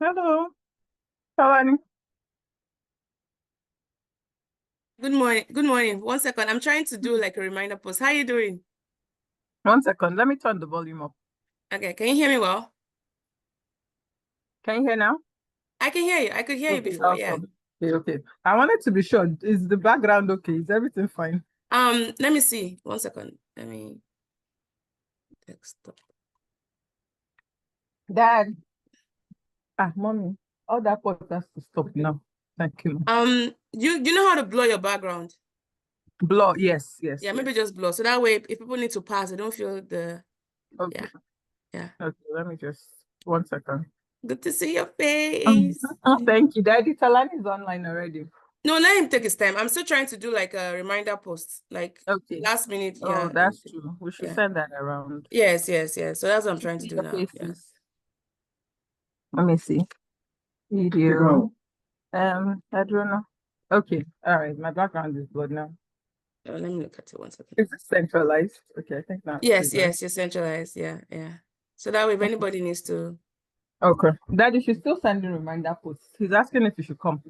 Hello, Kalani. Good morning. Good morning. 1 second. I'm trying to do like a reminder post. How are you doing? 1 second. Let me turn the volume up. Okay. Can you hear me well? Can you hear now? I can hear you. I could hear you Okay. before. Yeah. Okay. I wanted to be sure. Is the background okay? Is everything fine? Let me see. 1 second. Let me text. Dad. Mommy. All that pot has to stop now. Thank you. You know how to blur your background? Blur. Yes. Yeah, maybe just blur. So that way, if people need to pass, they don't feel the. Okay. Yeah. Okay. Let me just 1 second. Good to see your face. Thank you, Daddy. Kalani is online already. No, let him take his time. I'm still trying to do like a reminder post, like Okay. last minute. Oh, Yeah. that's true. We should Yeah. send that around. Yes. So that's what I'm trying to do Your now. Yeah. faces. Let me see. Video. I don't know. Okay. All right. My background is blurred now. Oh, let me look at it 1 second. Is it centralized? Okay, I think that's Yes, good, right? you're centralized. Yeah. So that way, if anybody needs to. Okay. Daddy should still send a reminder post. He's asking if you should come.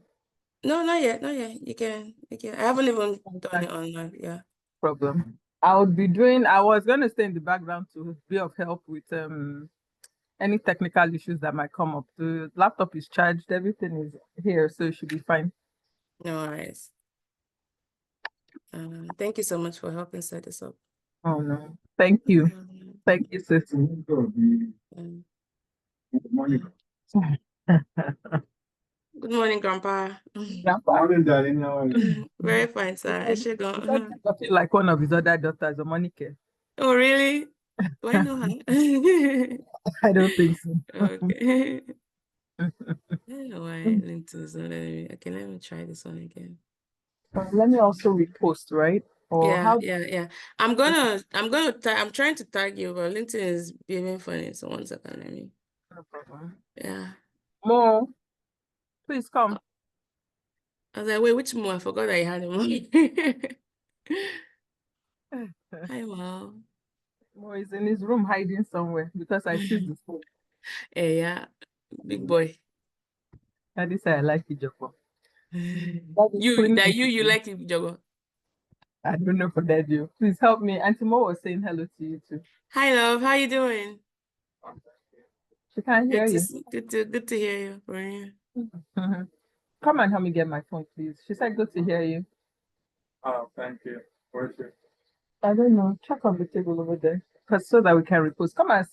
No, not yet. You can. I haven't even done That's it online. Yeah. problem. I was gonna stay in the background to be of help with any technical issues that might come up. The laptop is charged, everything is here, so it should be fine. No worries. Thank you so much for helping set this up. Oh no. Thank you. Thank you, sis. Um, Good morning, Grandpa. Morning, darling. How are you? Very fine, sir. I should He go. said he's talking like one of his other daughters, Monica. Oh, really? Do I know her? I don't think so. Okay. I don't know why LinkedIn is not letting me. Okay, let me try this one again. Let me also repost, right? Or how? Yeah. I'm trying to tag you, but LinkedIn is behaving funny. So 1 second, let me. No problem. Yeah. More, please come. I was like, wait, which more? I forgot I had him on. Hi, Mom. More is in his room hiding somewhere because I see the phone. Hey, yeah, big boy. Daddy said I like Ijoko. You like it, Jogo. I don't know for that you. Please help me. Auntie Mo was saying hello to you too. Hi, love. How you doing? She can't hear you. Good to hear you, Brian. Come and help me get my phone, please. She said good to hear you. Oh, thank you. Where's it? I don't know. Check on the table over there. Cause so that we can repost. Come and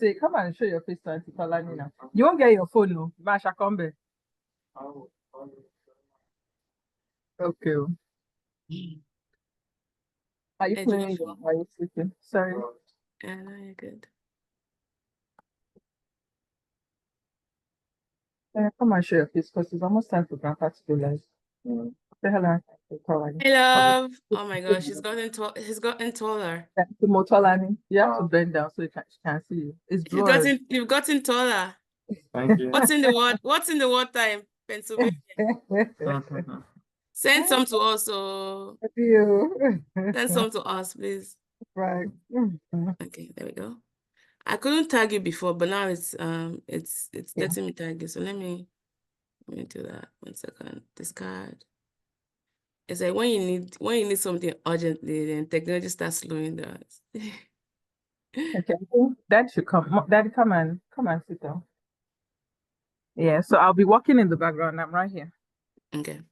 show your face to Auntie Falani now. You won't get your phone, no. Masha Kombe. Okay. Are you playing? Are you sleeping? Sorry. Yeah, no, you're good. Come and show your face because it's almost time for Grandpa to go live. Say hello. Hey, love. Oh my gosh, he's gotten taller. The Motolani. You have to bend down so she can see you. It's blurred. You've gotten taller. Thank you. What's in the water in Pennsylvania? Send some to us. So send some to us, please. Right. Okay, there we go. I couldn't tag you before, but now it's letting me tag you. So let me do that. 1 second. Discard. It's like when you need something urgently, then technology starts slowing down. Okay. Dad should come. Daddy, come and sit down. Yeah, so I'll be walking in the background. I'm right here. Okay.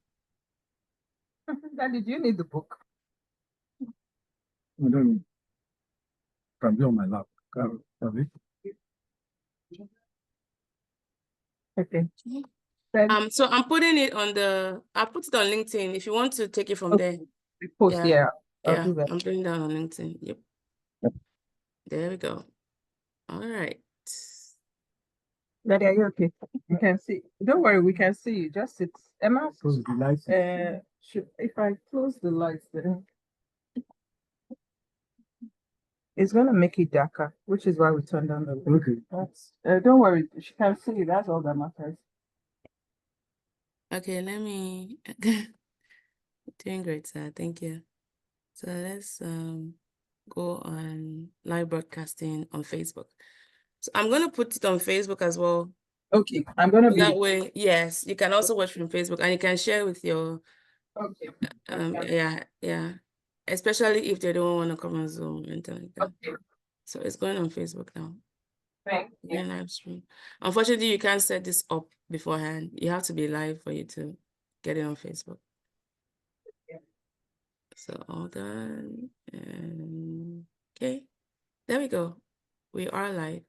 Daddy, do you need the book? I don't know. Can be on my lap. Can we? Okay. So I'm putting it I'll put it on LinkedIn if you want to take it from there. Post, yeah. I'll Yeah, do that. I'm putting it down on LinkedIn. Yep. There we go. All right. Daddy, are you okay? You can see. Don't worry, we can see you. Just sit. Emma, Close the lights. if I close the lights, then it's gonna make it darker, which is why we turn down the light. Okay. That's, don't worry, she can see you. That's all that matters. Okay, let me doing great, sir. Thank you. So let's go on live broadcasting on Facebook. So I'm gonna put it on Facebook as well. Okay, I'm gonna be. That way, yes, you can also watch from Facebook, and you can share with your Okay. yeah, especially if they don't want to come on Zoom and anything like that. Okay. So it's going on Facebook now. Thank you. Doing live stream. Unfortunately, you can't set this up beforehand. You have to be live for you to get it on Facebook. Yeah. So all done. And okay, there we go. We are live.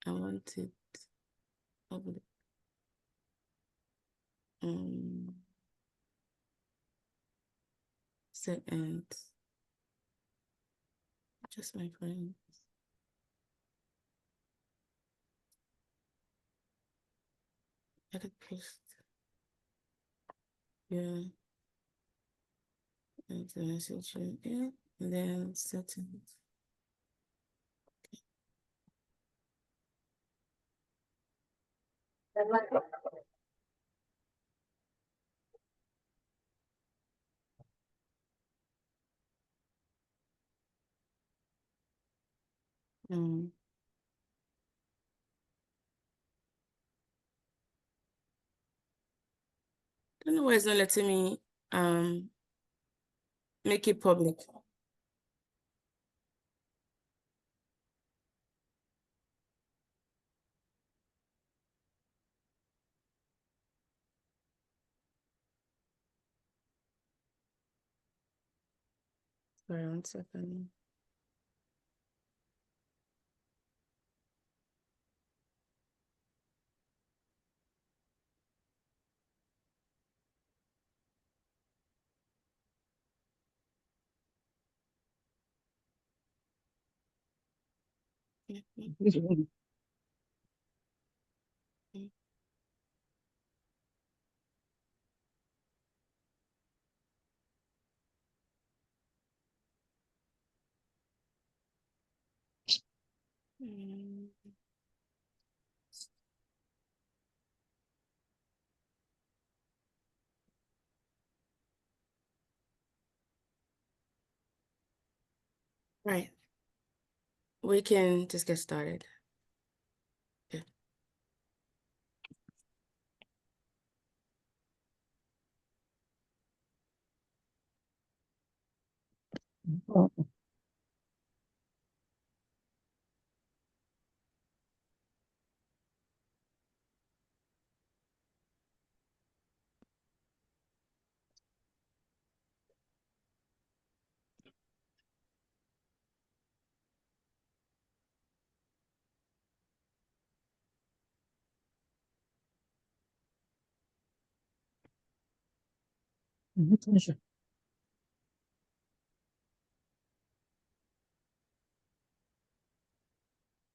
I want it public. Set and just my friends. Edit post. Yeah. And the message. Yeah. And then settings. I don't know why it's not letting me make it public. Sorry, 1 second. Right. We can just get started. Yeah.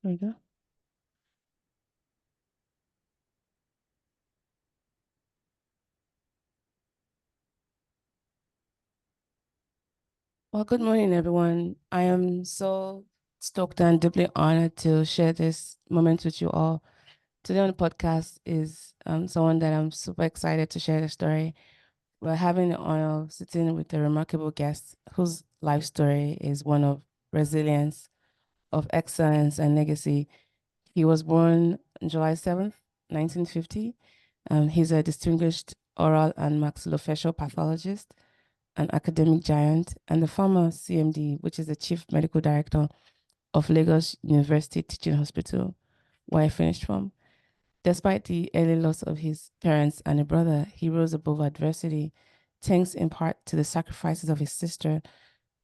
There we go. Well, good morning, everyone. I am so stoked and deeply honored to share this moment with you all. Today on the podcast is someone that I'm super excited to share the story. We're having the honor of sitting with a remarkable guest whose life story is one of resilience, of excellence, and legacy. He was born on July 7th, 1950. He's a distinguished oral and maxillofacial pathologist, an academic giant, and the former CMD, which is the Chief Medical Director of Lagos University Teaching Hospital, where I finished from. Despite the early loss of his parents and a brother, he rose above adversity, thanks in part to the sacrifices of his sister,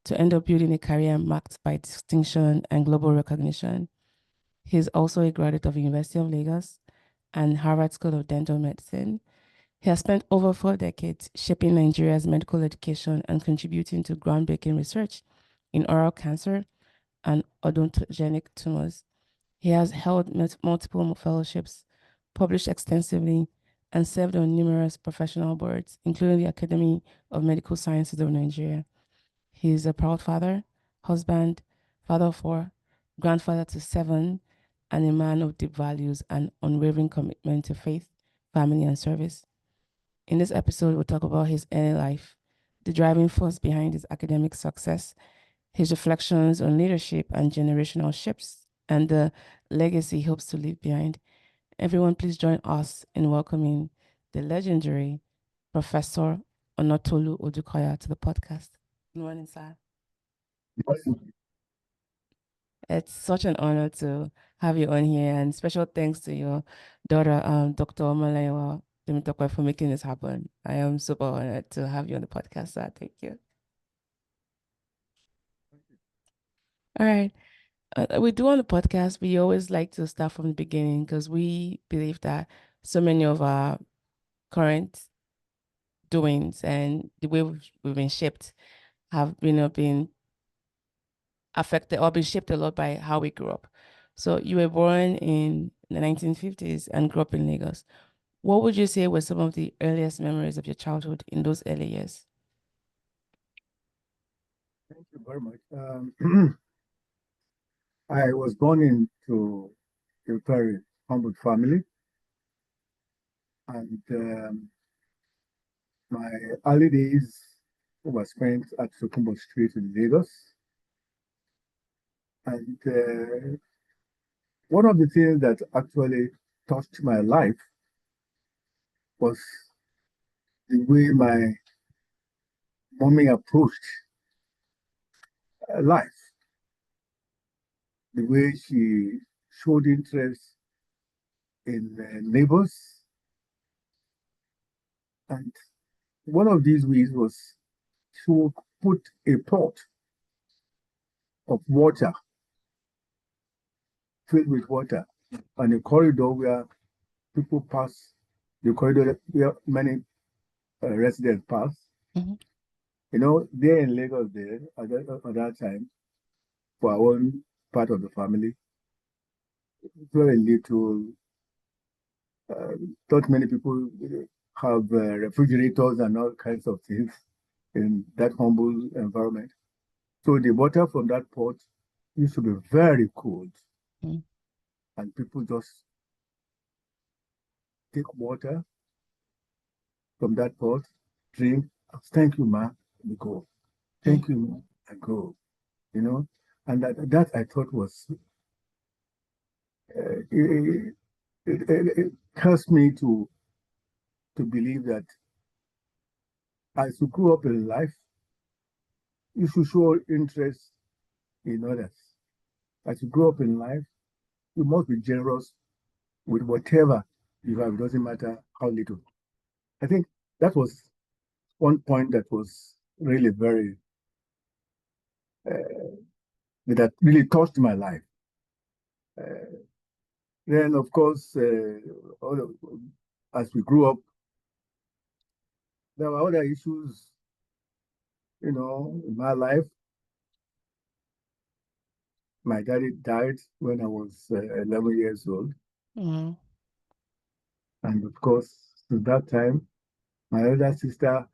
to end up building a career marked by distinction and global recognition. He is also a graduate of the University of Lagos and Harvard School of Dental Medicine. He has spent over 4 decades shaping Nigeria's medical education and contributing to groundbreaking research in oral cancer and odontogenic tumors. He has held multiple fellowships, published extensively, and served on numerous professional boards, including the Academy of Medical Sciences of Nigeria. He is a proud father, husband, father of 4, grandfather to 7, and a man of deep values and unwavering commitment to faith, family, and service. In this episode, we'll talk about his early life, the driving force behind his academic success, his reflections on leadership and generational shifts, and the legacy he hopes to leave behind. Everyone, please join us in welcoming the legendary Professor Onatolu Odukoya to the podcast. Good morning, sir. It's such an honor to have you on here, and special thanks to your daughter, Dr. Omalewa Demitokwe, for making this happen. I am super honored to have you on the podcast, sir. Thank you. All right. We do on the podcast, we always like to start from the beginning because we believe that so many of our current doings and the way we've been shaped have been affected or been shaped a lot by how we grew up. So you were born in the 1950s and grew up in Lagos. What would you say were some of the earliest memories of your childhood in those early years? Thank you very much. I was born into a very humble family, and my early days were spent at Sokumbo Street in Lagos. And one of the things that actually touched my life was the way my mommy approached life, the way she showed interest in neighbors. And one of these ways was to put a pot of water, filled with water, on a corridor where people pass, the corridor where many residents pass. Mm-hmm. You know, there in Lagos, there at that time, for our own part of the family, very little. Not many people have refrigerators and all kinds of things in that humble environment. So the water from that pot used to be very cold. Mm. And people just take water from that pot, drink, thank you, ma, and go. Thank you, ma, and go. You know, and that I thought was, it helps me to believe that as you grow up in life, you should show interest in others. As you grow up in life, you must be generous with whatever you have. It doesn't matter how little. I think that was one point that was really very, that really touched my life. Then, of course, as we grew up, there were other issues, in my life. My daddy died when I was 11 years old. Mm-hmm. And of course, at that time, my elder sister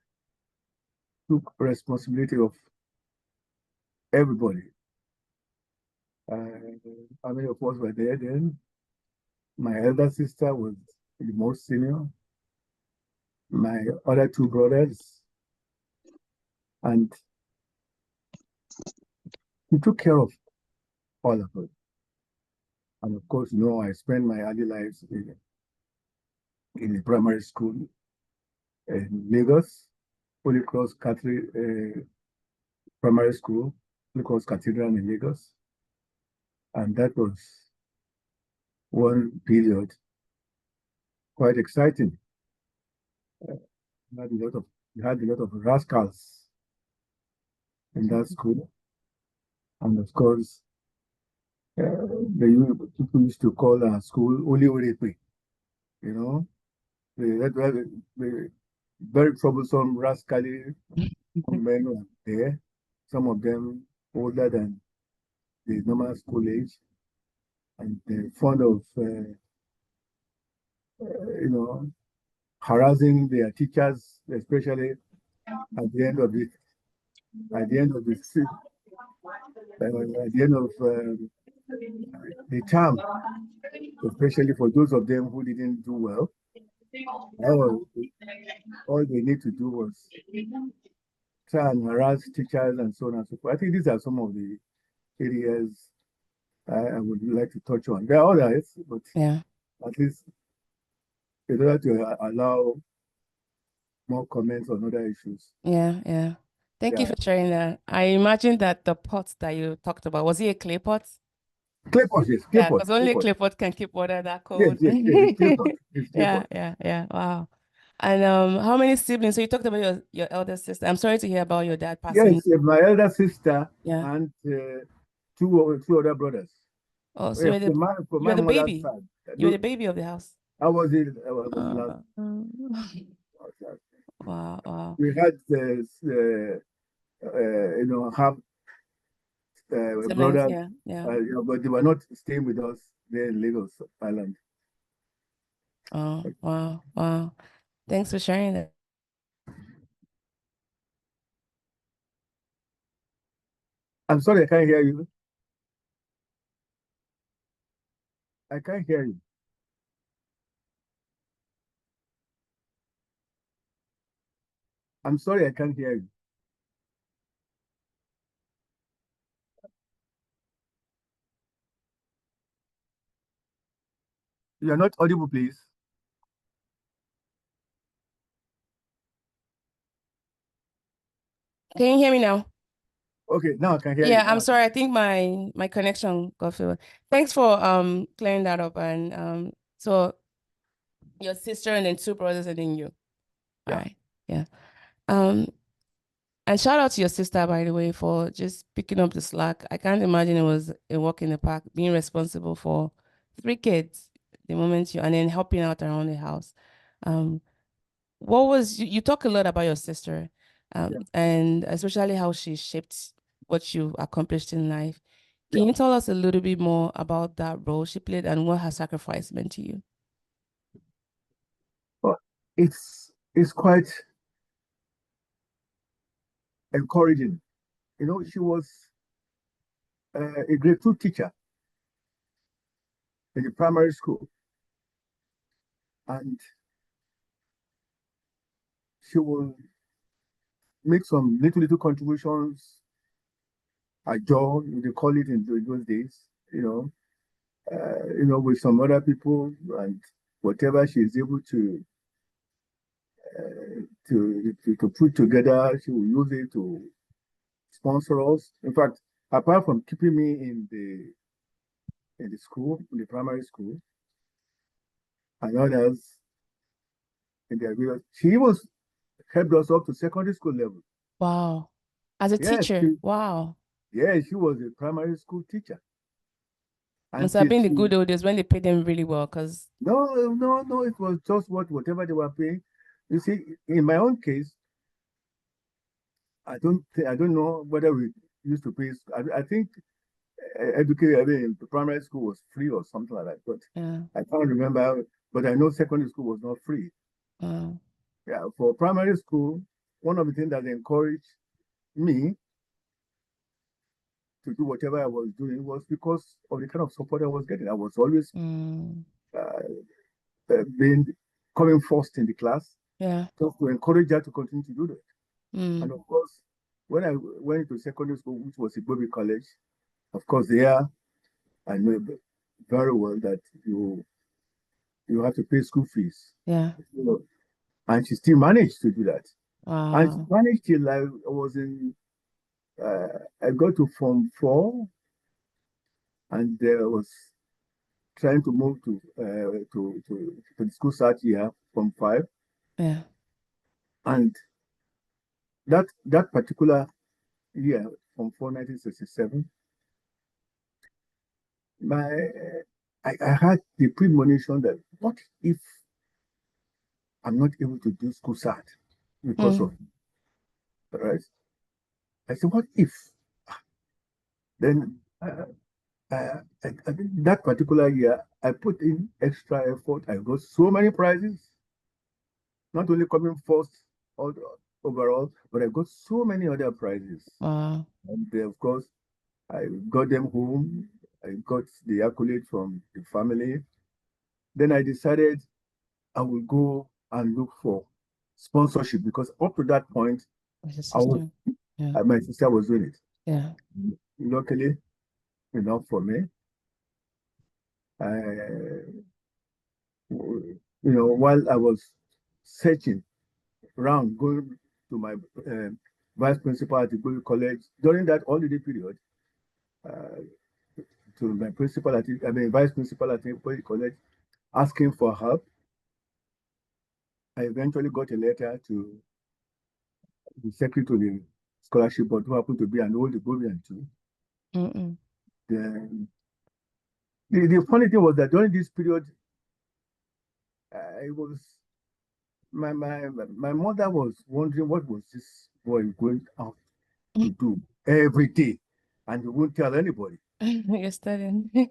took responsibility of everybody. How many of us were there then? My elder sister was the most senior. My other two brothers. And he took care of all of us. And of course, I spent my early lives in a primary school in Lagos, Holy Cross Primary School, Holy Cross Cathedral in Lagos. And that was one period quite exciting. We had a lot of rascals in that school. And of course, the people used to call our school Oli Orepe. The very troublesome, rascally men were there. Some of them older than the normal school age, and they're fond of, harassing their teachers, especially at the end of the the term, especially for those of them who didn't do well. All they need to do was try and harass teachers and so on and so forth. I think these are some of the areas I would like to touch on. There are others, but Yeah. at least in order to allow more comments on other issues. Yeah, yeah. Thank you Yeah. for sharing that. I imagine that the pot that you talked about, was it a clay pot? Clay pot, yes, clay Yeah, pot, because only clay a pot. clay pot can keep water that Yes, cold. yes, yes, it's clay pot. It's clay Yeah, pot. yeah. Wow. And how many siblings? So you talked about your elder sister. I'm sorry to hear about your dad passing. Yes, my elder sister Yeah. and two other brothers. Oh, so Yeah, for you're my the mother's baby. side. You're the baby of the house. I was the last. Wow. We had have Siblings, brothers, yeah. but they were not staying with us there in Lagos Island. Oh, wow. Thanks for sharing that. I'm sorry, I can't hear you. I can't hear you. I'm sorry, I can't hear you. You're not audible, please. Can you hear me now? Okay, now I can hear you. Yeah, I'm sorry. I think my connection got filled. Thanks for clearing that up. And so your sister and then two brothers and then you. Yeah. All right. Yeah. And shout out to your sister, by the way, for just picking up the slack. I can't imagine it was a walk in the park, being responsible for 3 kids the moment and then helping out around the house. What was you talk a lot about your sister, and especially how she shaped what you accomplished in life. Can you tell us a little bit more about that role she played and what her sacrifice meant to you? Well, it's quite encouraging. She was a grade 2 teacher in the primary school, and she will make some little contributions. A job, they call it in those days, with some other people, and whatever she is able to put together, she will use it to sponsor us. In fact, apart from keeping me in the school, in the primary school, and others in the various, she even helped us up to secondary school level. Wow. As a teacher, wow. Yeah, she was a primary school teacher. And must have been the good old days when they paid them really well, because no, it was just whatever they were paying. You see, in my own case, I don't know whether we used to pay. I think education, I mean, primary school was free or something like that, but I can't remember. But I know secondary school was not free. Yeah, for primary school, one of the things that encouraged me to do whatever I was doing was because of the kind of support I was getting. I was always coming first in the class, just to encourage her to continue to do that. And of course, when I went into secondary school, which was Ibobi College, of course, there I know very well that you have to pay school fees. Yeah. And she still managed to do that. Wow. And she managed till I was in, I got to Form 4, and I was trying to move to the school start year, Form 5. Yeah. And that particular year, Form 4, 1967, I had the premonition that what if I'm not able to do school start because of the rest? I said, what if? Then that particular year, I put in extra effort. I got so many prizes, not only coming first overall, but I got so many other prizes. Wow. And of course, I got them home. I got the accolade from the family. Then I decided I will go and look for sponsorship, because up to that point, my sister was doing it. Yeah. Luckily enough for me, While I was searching around, going to my vice principal at the college during that holiday period, to my vice principal at the college, asking for help. I eventually got a letter to the secretary to the scholarship board, who happened to be an old Igorian too. Then the funny thing was that during this period, I was my mother was wondering what was this boy going out to do every day, and he won't tell anybody. You're studying. She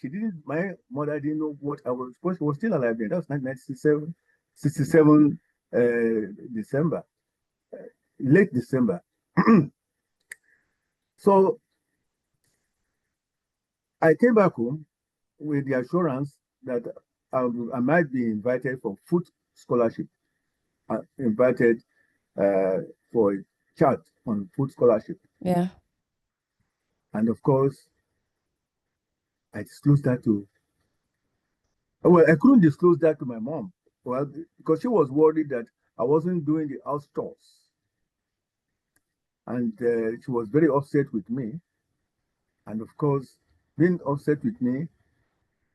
didn't. My mother didn't know what I was. Because she was still alive then. That was 1967, December, late December. So I came back home with the assurance that I might be invited for food scholarship. Invited for a chat on food scholarship. Yeah. And of course, I disclosed that to. Well, I couldn't disclose that to my mom, well, because she was worried that I wasn't doing the house chores, and she was very upset with me. And of course, being upset with me,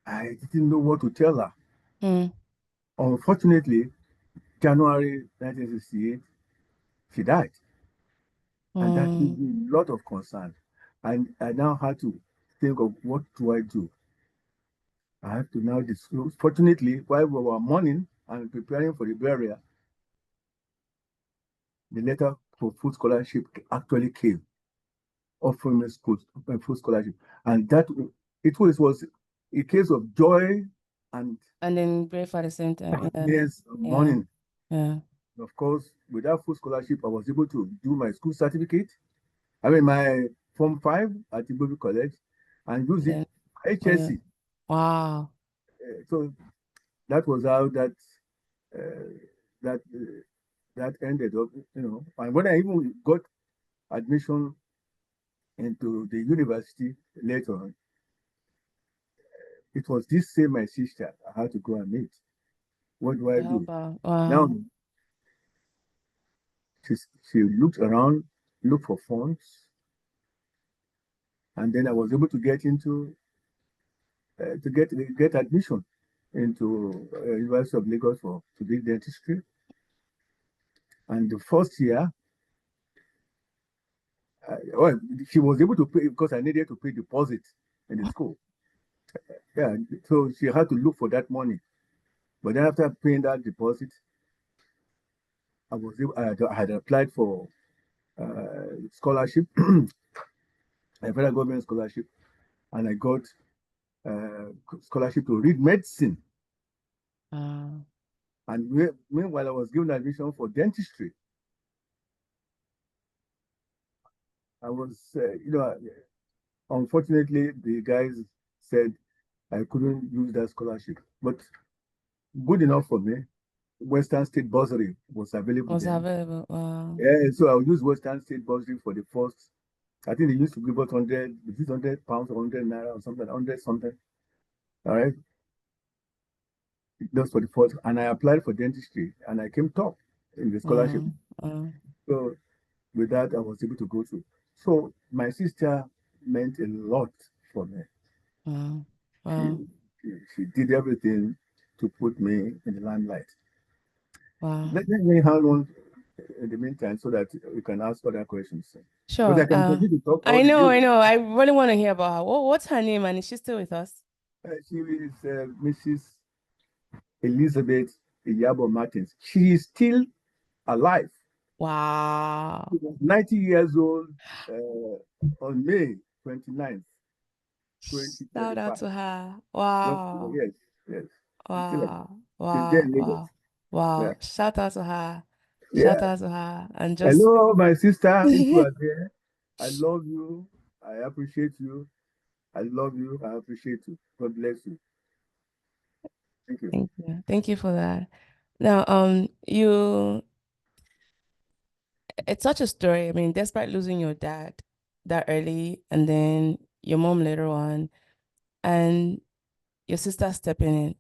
I didn't know what to tell her. Unfortunately, January 1968, she died. And that gave me a lot of concern. And I now had to think of what do I do? I have to now disclose. Fortunately, while we were mourning and preparing for the burial, the letter for food scholarship actually came, offering me food scholarship. And that it was a case of joy and then grief at the same time. yes, mourning. Yeah. Of course, with that food scholarship, I was able to do my school certificate. I mean, my Form 5 at Ibobi College, and use it HSC. Wow. So that was how that ended up, And when I even got admission into the university later on, it was this same my sister I had to go and meet. What do I do? Wow. Now, she looked around, looked for funds, and then I was able to get into get admission into University of Lagos to do dentistry. And the first year, she was able to pay because I needed to pay deposit in the school. Yeah, so she had to look for that money. But then after paying that deposit, I had applied for scholarship, a federal government scholarship, and I got scholarship to read medicine. And meanwhile, I was given admission for dentistry. I was, unfortunately, the guys said I couldn't use that scholarship, but good enough for me. Western State bursary was available. Wow. Yeah, so I'll use Western State bursary for the first. I think they used to give us 100 pounds or 100 naira or something, 100 something. All right. That's for the first. And I applied for dentistry and I came top in the scholarship. So with that, I was able to go through. So my sister meant a lot for me. Wow. She did everything to put me in the limelight. Wow. Let me hang on in the meantime so that we can ask other questions. Sure. But I can continue to talk. I know. I really want to hear about her. What's her name, and is she still with us? She is Mrs. Elizabeth Iyabo Martins. She is still alive. Wow. She was 90 years old on May 29th, 2025. Shout out to her. Wow. Yes. Wow. Wow. Yeah. Shout out to her. Yeah. Shout out to her. And just hello, my sister. If you are there, I love you. I appreciate you. I love you. I appreciate you. God bless you. Thank you. Thank you. Thank you for that. Now, it's such a story. I mean, despite losing your dad that early, and then your mom later on, and your sister stepping in.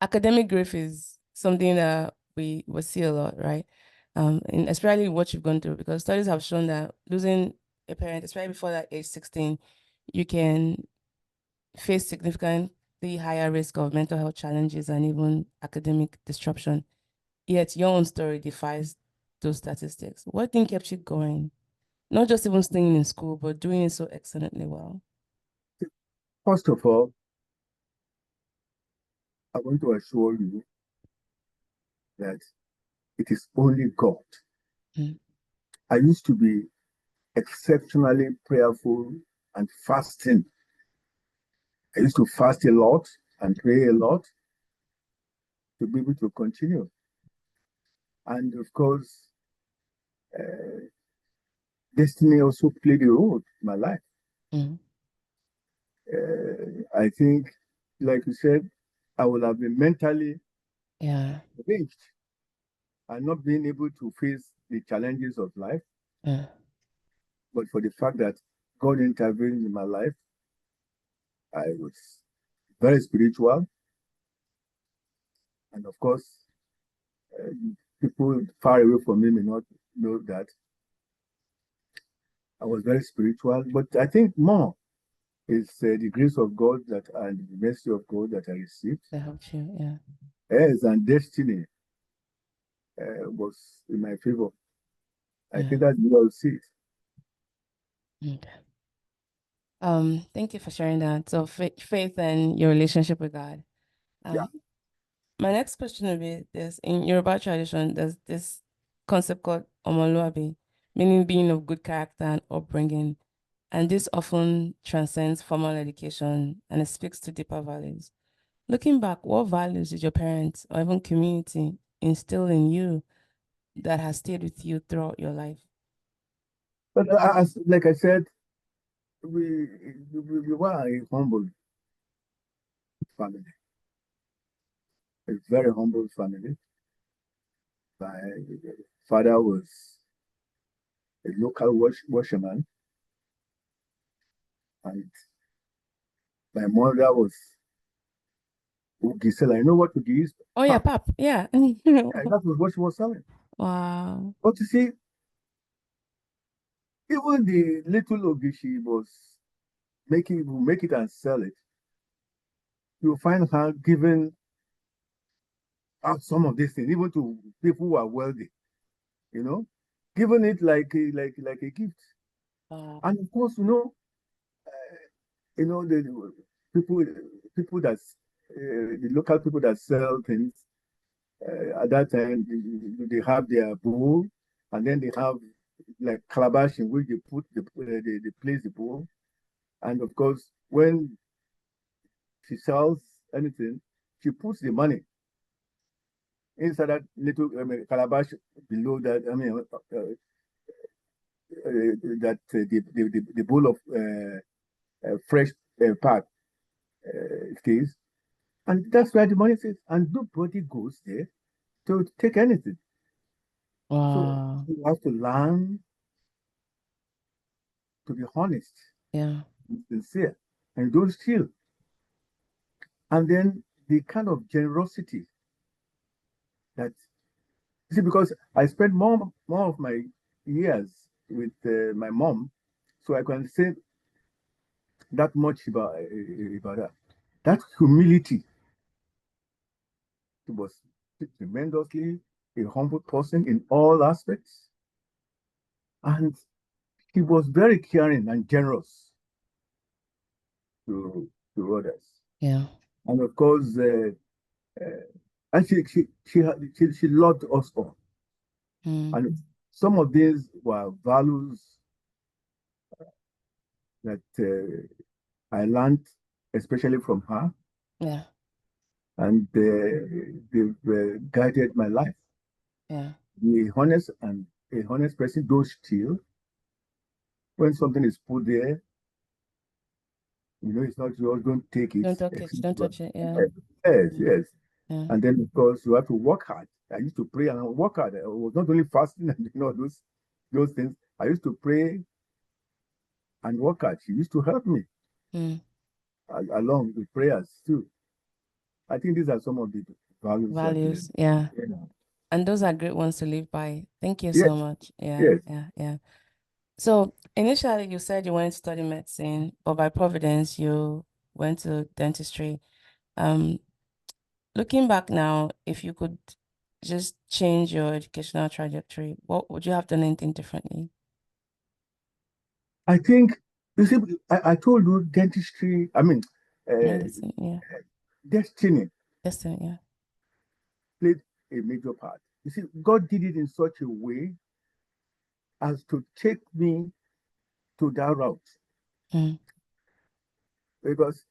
Academic grief is something that we see a lot, right? And especially what you've gone through, because studies have shown that losing a parent, especially before that age 16, you can face significantly higher risk of mental health challenges and even academic disruption. Yet your own story defies those statistics. What thing kept you going? Not just even staying in school, but doing it so excellently well. First of all, I want to assure you that it is only God. Mm. I used to be exceptionally prayerful and fasting. I used to fast a lot and pray a lot to be able to continue. And of course, destiny also played a role in my life. Mm. I think, like you said, I would have been mentally arranged and not being able to face the challenges of life. But for the fact that God intervened in my life, I was very spiritual. And of course, people far away from me may not know that I was very spiritual. But I think more is the grace of God that and the mercy of God that I received. That helped you, yeah. Yes, and destiny was in my favor. I think that's the way I would see it. Okay. Thank you for sharing that. So faith and your relationship with God. Yeah. My next question would be this: in Yoruba tradition, there's this concept called omoluabi, meaning being of good character and upbringing, and this often transcends formal education and it speaks to deeper values. Looking back, what values did your parents or even community instill in you that has stayed with you throughout your life? But as like I said, we were a humble family, a very humble family. My father was a local washerman, and my mother was Ugisela. You know what Ugi is? Oh yeah, pap. Yeah. Yeah, that was what she was selling. Wow. But you see, even the little Ugi she was making, will make it and sell it. You'll find her giving out some of these things, even to people who are wealthy, you know, giving it like a gift. And of course, the people that the local people that sell things at that time they have their bowl, and then they have like calabash in which they put they place the bowl, and of course when she sells anything, she puts the money inside that little calabash below that. That the bowl of fresh part stays, and that's where the money sits, and nobody goes there to take anything. So you have to learn to be honest, sincere, and don't steal. And then the kind of generosity that you see, because I spent more of my years with my mom, so I can say that much about that. That humility. She was tremendously a humble person in all aspects, and he was very caring and generous to others. Yeah. And of course, and she loved us all. And some of these were values that I learned, especially from her. Yeah. And they've guided my life. Yeah. Be honest, and a honest person don't steal. When something is put there, it's not yours, don't take it. Don't touch it. Yeah. Yes. Yeah. And then, of course, you have to work hard. I used to pray and work hard. I was not only fasting and those things. I used to pray and work hard. She used to help me along with prayers too. I think these are some of the values. Values, yeah. And those are great ones to live by. Thank you so much. Yeah, yeah. So initially you said you wanted to study medicine, but by providence you went to dentistry. Looking back now, if you could just change your educational trajectory, what would you have done anything differently? I think, you see, I told you dentistry, Medicine, yeah. Destiny Yeah. played a major part. You see, God did it in such a way as to take me to that route. Because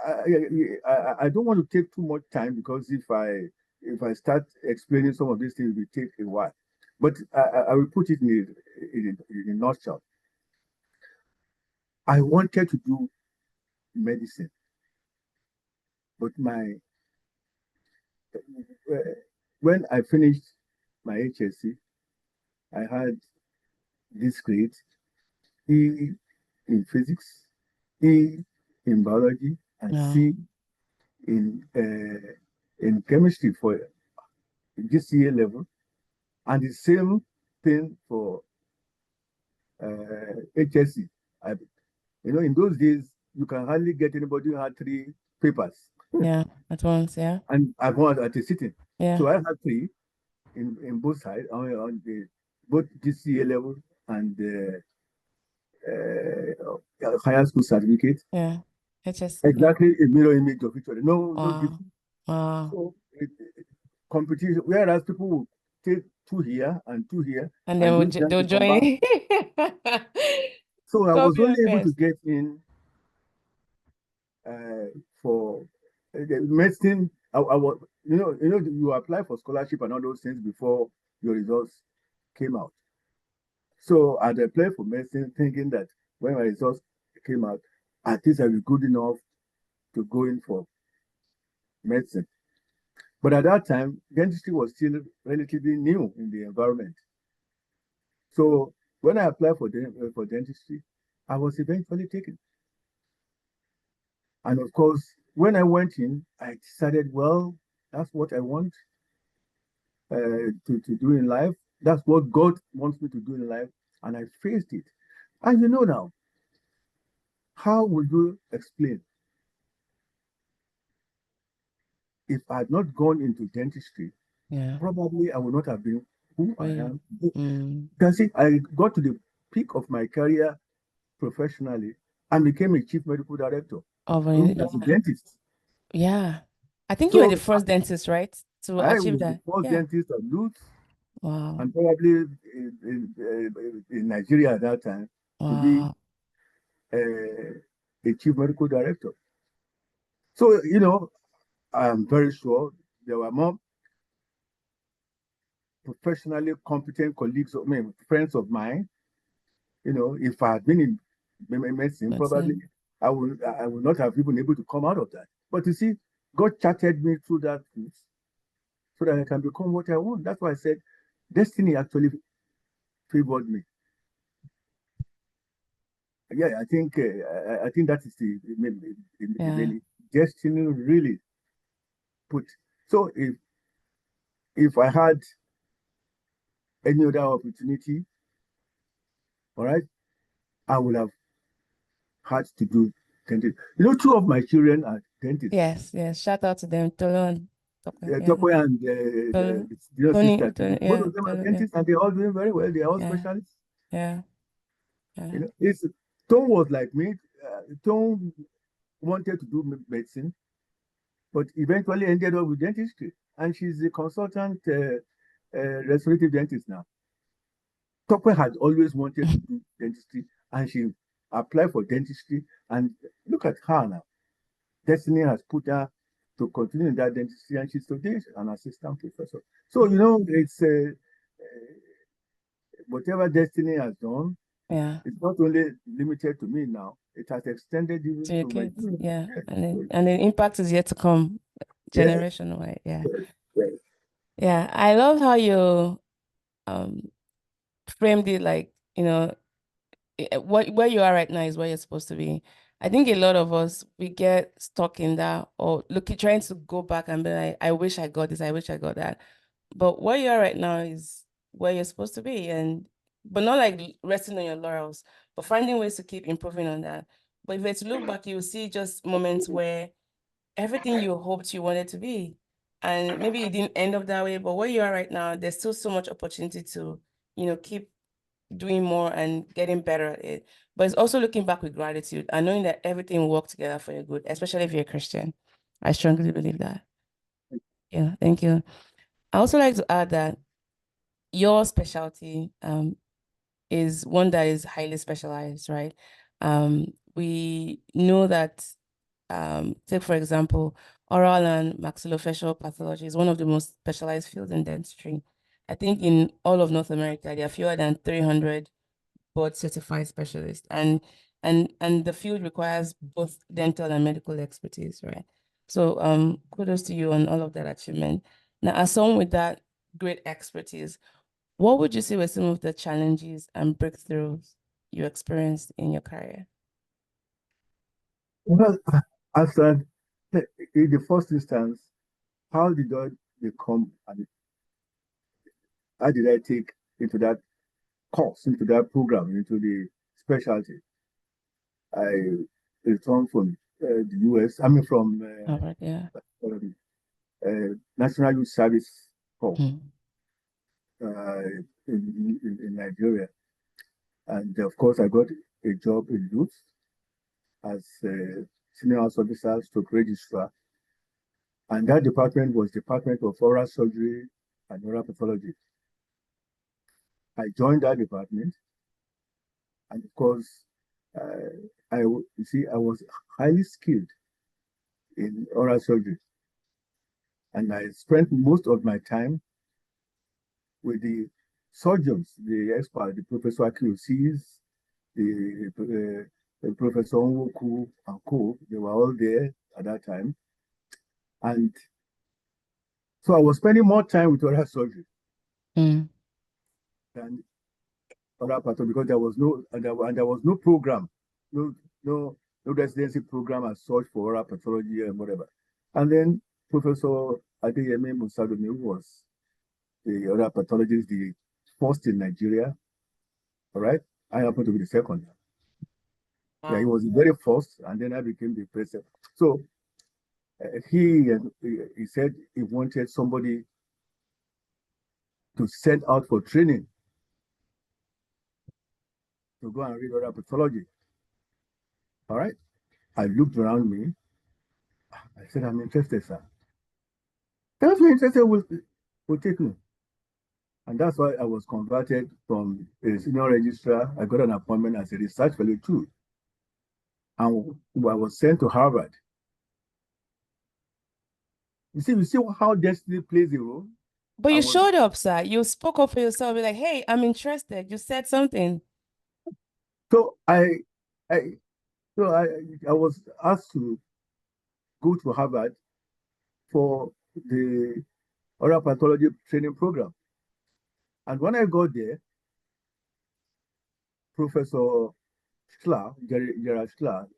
I don't want to take too much time, because if I start explaining some of these things, it will take a while. But I will put it in a nutshell. I wanted to do medicine, but when I finished my HSC, I had this grade: E in physics, E in biology, and C in chemistry for GCA level, and the same thing for HSC. In those days, you can hardly get anybody who had 3 papers. Yeah, at once, yeah. And I've won at a sitting. Yeah. So I had 3 in both sides, on the both GCA level and higher school certificate. Yeah. HSC. Exactly a mirror image of each other. No difference. Wow. So competition, whereas people will take 2 here and 2 here, and then they'll join. So I was only able to get in for medicine. I was, you apply for scholarship and all those things before your results came out. So I applied for medicine, thinking that when my results came out, at least I'll be good enough to go in for medicine. But at that time, dentistry was still relatively new in the environment. So when I applied for dentistry, I was eventually taken. And of course, when I went in, I decided, well, that's what I want to do in life. That's what God wants me to do in life. And I faced it. And now, how would you explain if I had not gone into dentistry? Yeah. Probably I would not have been who I am. Mm. You can see, I got to the peak of my career professionally and became a chief medical director as a dentist. Yeah. I think you were the first dentist, right? To achieve that. I was the first dentist of Lutz. Wow. And probably in Nigeria at that time to be a chief medical director. So, I'm very sure there were more professionally competent colleagues, friends of mine. If I had been in medicine, probably I would not have even able to come out of that. But you see, God charted me through that route so that I can become what I want. That's why I said destiny actually favored me. Yeah, I think that is the destiny really put. So if I had any other opportunity, all right, I would have had to do dentist. 2 of my children are dentists. Yes. Shout out to them, Tolu and Tokoya and sister. Both of them are dentists, and they're all doing very well. They're all specialists. Yeah. Tom was like me. Tom wanted to do medicine, but eventually ended up with dentistry, and she's a consultant restorative dentist now. Tokwe had always wanted to do dentistry, and she applied for dentistry, and look at her now. Destiny has put her to continue in that dentistry, and she's today an assistant professor. So, it's whatever destiny has done, it's not only limited to me now, it has extended even to your to kids. my Yeah. And the impact is yet to come, generational. Yeah. Yeah. I love how you framed it like, where you are right now is where you're supposed to be. I think a lot of us, we get stuck in that, or trying to go back and be like, I wish I got this, I wish I got that. But where you are right now is where you're supposed to be, but not like resting on your laurels, but finding ways to keep improving on that. But if you were to look back, you'll see just moments where everything you hoped you wanted to be, and maybe it didn't end up that way, but where you are right now, there's still so much opportunity to, keep doing more and getting better at it. But it's also looking back with gratitude and knowing that everything will work together for your good, especially if you're a Christian. I strongly believe that. Yeah, thank you. I also like to add that your specialty is one that is highly specialized, right? We know that, take for example, oral and maxillofacial pathology is one of the most specialized fields in dentistry. I think in all of North America, there are fewer than 300 board certified specialists, and the field requires both dental and medical expertise, right? So kudos to you on all of that achievement. Now, as someone with that great expertise, what would you say were some of the challenges and breakthroughs you experienced in your career? Well, after in the first instance, how did I become and how did I take into that course, into that program, into the specialty? I returned from the US, I mean, from All right, yeah. National Youth Service Corps Hmm. in Nigeria. And of course, I got a job in youth as a senior house officer, stroke registrar. And that department was Department of Oral Surgery and Oral Pathology. I joined that department, and of course, I was highly skilled in oral surgery, and I spent most of my time with the surgeons, the experts, the Professor QCs, the Professor Onatolu and co. They were all there at that time, and so I was spending more time with oral surgery Mm. than oral pathology because there was no program, no no no residency program as such for oral pathology and whatever. And then Professor Adeyemi Musadomi, who was the oral pathologist, the first in Nigeria. All right, I happened to be the second. Yeah, he was the very first, and then I became the president. So he said he wanted somebody to send out for training to go and read oral pathology. All right, I looked around me. I said, I'm interested, sir. That's what interested will take me. And that's why I was converted from a senior registrar. I got an appointment as a research fellow too. And I was sent to Harvard. You see how destiny plays a role? But you showed up, sir. You spoke up for yourself. You're like, hey, I'm interested. You said something. So I was asked to go to Harvard for the oral pathology training program. And when I got there, Professor Gerard Schlar,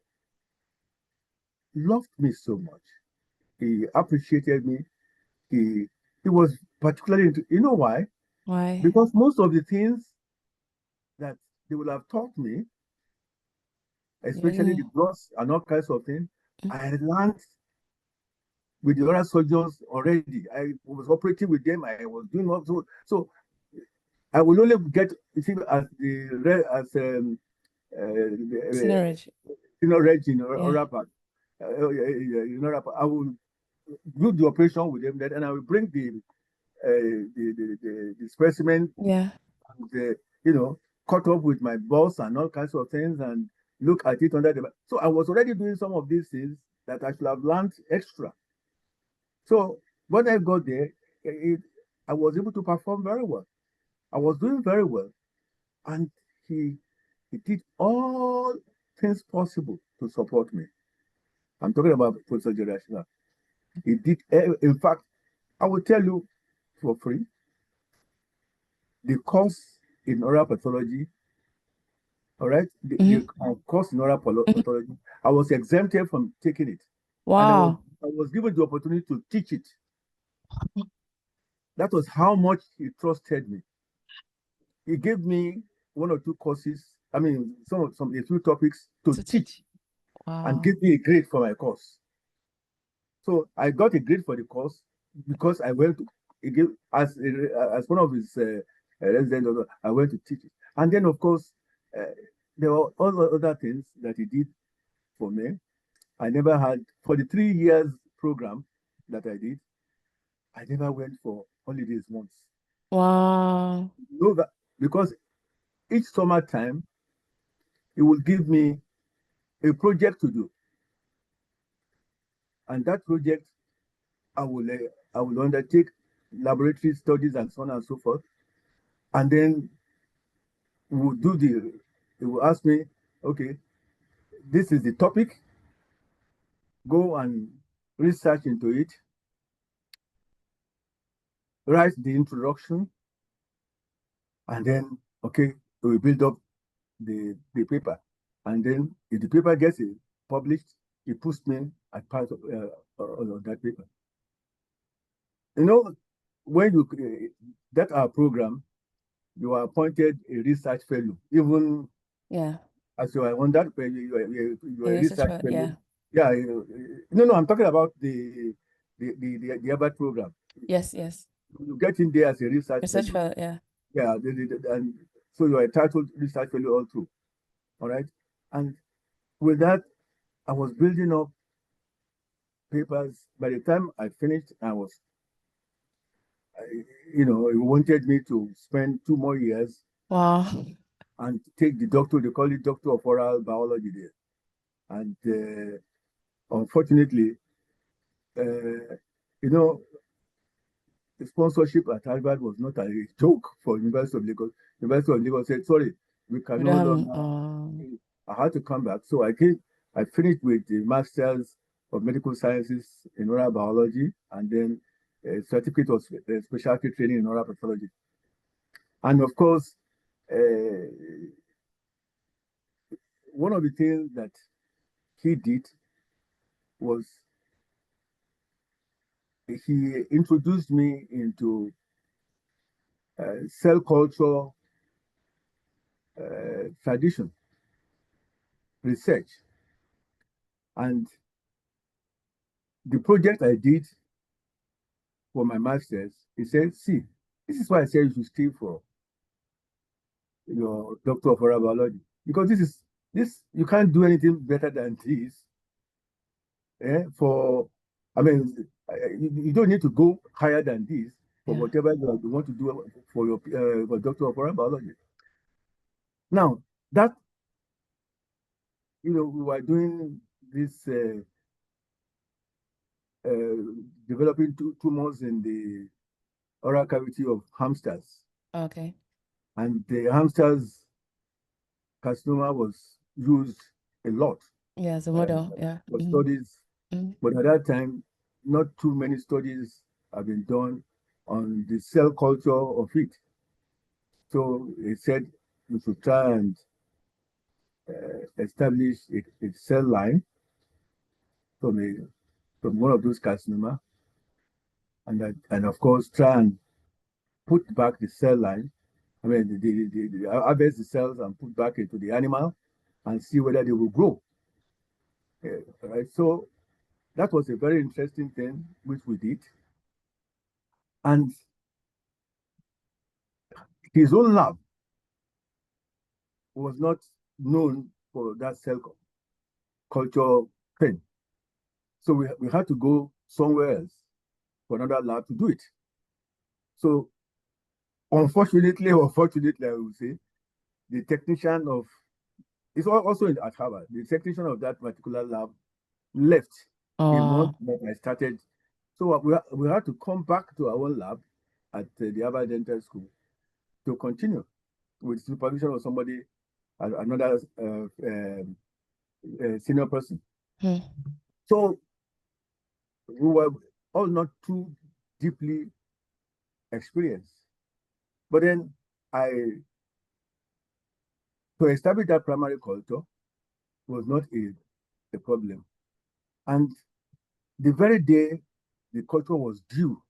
loved me so much. He appreciated me. He was particularly into, you know why? Why? Because most of the things that they would have taught me, especially the drugs and all kinds of things, I had learned with the oral surgeons already. I was operating with them. I was doing also. So I will only get, you see, as reg in oral part. I will do the operation with them, and I will bring the specimen, and, cut up with my boss and all kinds of things, and look at it under the. So I was already doing some of these things that I should have learned extra. So when I got there, I was able to perform very well. I was doing very well, and he did all things possible to support me. I'm talking about Professor Gerashina. He did, in fact, I will tell you for free, the course in oral pathology All right. The course in oral pathology, I was exempted from taking it. Wow. And I was given the opportunity to teach it. That was how much he trusted me. He gave me one or two courses, I mean, a few topics to teach. Wow. And give me a grade for my course. So I got a grade for the course because I went to, again, as one of his residents, I went to teach it. And then, of course, there were all the other things that he did for me. I never had, for the 3 years program that I did, I never went for holidays once. Wow. No, because each summertime, he will give me a project to do. And that project, I will undertake laboratory studies and so on and so forth. And then he will ask me, okay, this is the topic, go and research into it, write the introduction, and then, okay, we build up the paper. And then if the paper gets published, he puts me as part of that paper. You know, when you that our program, you are appointed a research fellow, even as you are on that page, you are a research fellow. Yeah. No, I'm talking about the other program. Yes. You get in there as a research fellow. Yeah. Yeah, and so you are a titled research fellow all through. All right. And with that, I was building up papers. By the time I finished, he wanted me to spend 2 more years. Wow. And take the doctor, they call it Doctor of Oral Biology there. And unfortunately, the sponsorship at Harvard was not a joke for University of Lagos. University of Lagos said, sorry, we can no longer. I had to come back. So I finished with the Masters of Medical Sciences in Oral Biology, and then a certificate of specialty training in oral pathology. And of course, one of the things that he did was he introduced me into cell culture tradition research. And the project I did for my master's, he said, see, this is why I said you should stay for your Doctor of Oral Biology, because this you can't do anything better than this. You don't need to go higher than this for whatever you want to do for your Doctor of Oral Biology. Now, that, we were doing this developing tumors in the oral cavity of hamsters. Okay. And the hamsters carcinoma was used a lot. Yeah, as a model, for studies. But at that time, not too many studies have been done on the cell culture of it. So he said we should try and establish a cell line from one of those carcinoma, and of course try and put back the cell line. I mean, the harvest the cells and put back into the animal and see whether they will grow. Right. So that was a very interesting thing which we did. And his own lab was not known for that cell culture thing. So we had to go somewhere else for another lab to do it. So unfortunately, or fortunately, I would say, the technician of, it's also at Harvard, the technician of that particular lab left a month that I started. So we had to come back to our lab at the Harvard Dental School to continue with supervision of somebody, another senior person. So we were all not too deeply experienced. But then I to establish that primary culture was not a problem. And the very day the culture was due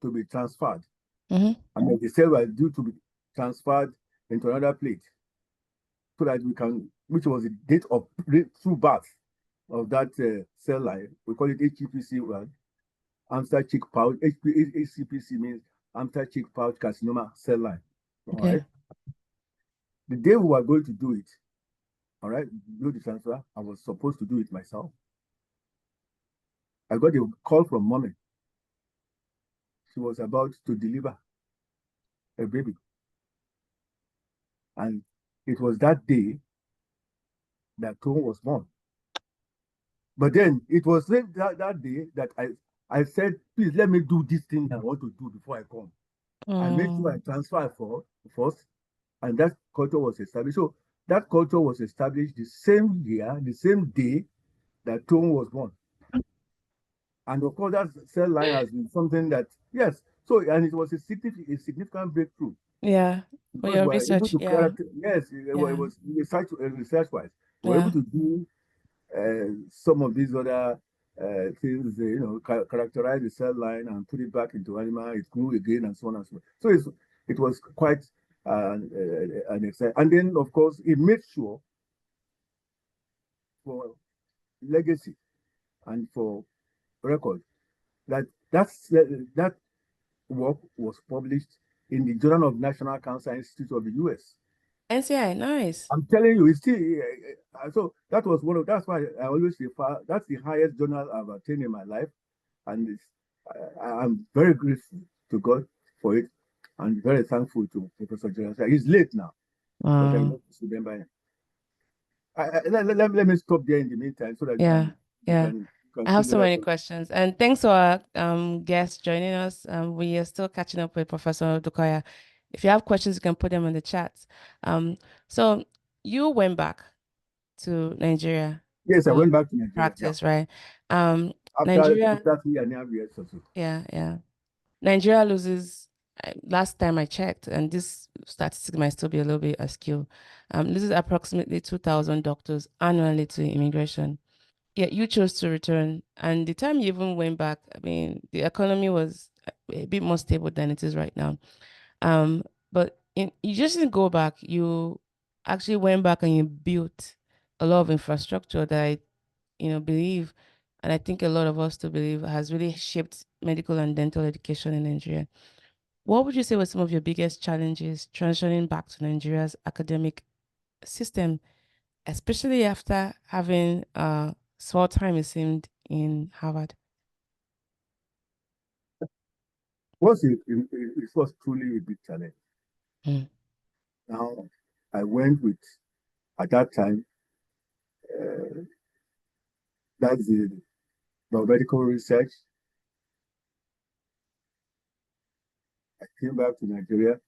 to be transferred, Mm-hmm. I mean, the cell was due to be transferred into another plate so that we can, which was the date of true birth of that cell line. We call it HCPC1, hamster cheek pouch. HCPC means hamster cheek pouch carcinoma cell line. All Okay. right. The day we were going to do it, all right, do the transfer, I was supposed to do it myself. I got a call from mommy. She was about to deliver a baby. And it was that day that Tom was born. But then it was that day that I said, please let me do this thing I want to do before I come. I made sure I transfer first, and that culture was established. So that culture was established the same year, the same day that Tom was born. And of course, that cell line has been something that, yes, so, and it was a significant breakthrough. Yeah. For Because your we're able research, to yeah. yes, it was research-wise. We're Yeah. able to do some of these other things, characterize the cell line and put it back into animal. It grew again and so on and so on. So it was quite an exciting. And then, of course, it made sure for legacy and for record that that work was published in the Journal of National Cancer Institute of the US. NCI, nice. I'm telling you, it's still so that was that's why I always refer, that's the highest journal I've attained in my life, and I'm very grateful to God for it, and very thankful to Professor Jonathan. He's late now, but I love to remember him. Let me stop there in the meantime so that Yeah. you can I have see so that. many questions. And thanks to our guests joining us. We are still catching up with Professor Odukoya. If you have questions, you can put them in the chat. So you went back to Nigeria. Yes, I went back to Nigeria. Practice, yeah. right? After Nigeria. 3.5 years or so. Yeah. Nigeria loses, last time I checked, and this statistic might still be a little bit askew, loses approximately 2,000 doctors annually to immigration. Yet you chose to return, and the time you even went back, I mean, the economy was a bit more stable than it is right now. But you just didn't go back. You actually went back and you built a lot of infrastructure that I believe, and I think a lot of us to believe, has really shaped medical and dental education in Nigeria. What would you say were some of your biggest challenges transitioning back to Nigeria's academic system, especially after having small time, it seemed, in Harvard? It was truly a big challenge. Now, I went with, at that time, that's the biomedical research. I came back to Nigeria.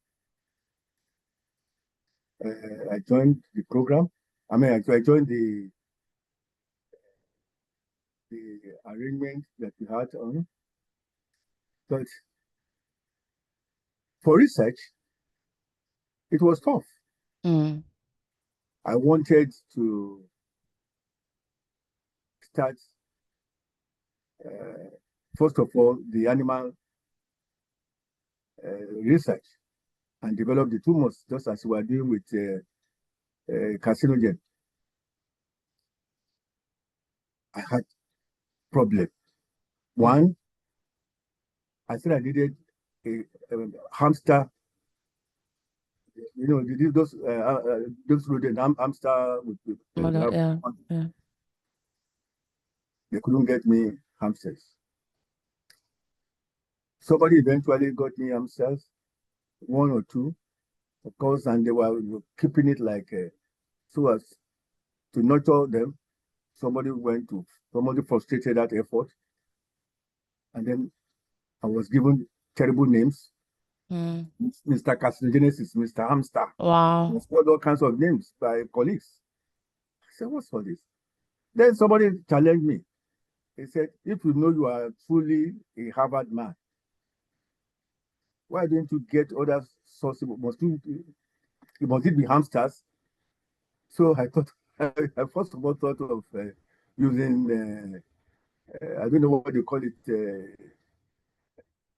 I joined the program. I joined the arrangement that we had on. But for research, it was tough. I wanted to start, first of all, the animal research and develop the tumors, just as we are doing with carcinogen. I had problem. One, I said I needed a hamster. Those rodent hamster with Yeah. They couldn't get me hamsters. Somebody eventually got me hamsters, one or two, of course, and they were keeping it like so as to nurture them. Somebody frustrated that effort, and then I was given terrible names. Mr. Carcinogenesis, Mr. Hamster. Wow. All kinds of names by colleagues. I said, what's all this? Then somebody challenged me. He said, if you know you are truly a Harvard man, why don't you get other sources? Must it be hamsters? So I thought, I first of all thought of using, I don't know what you call it,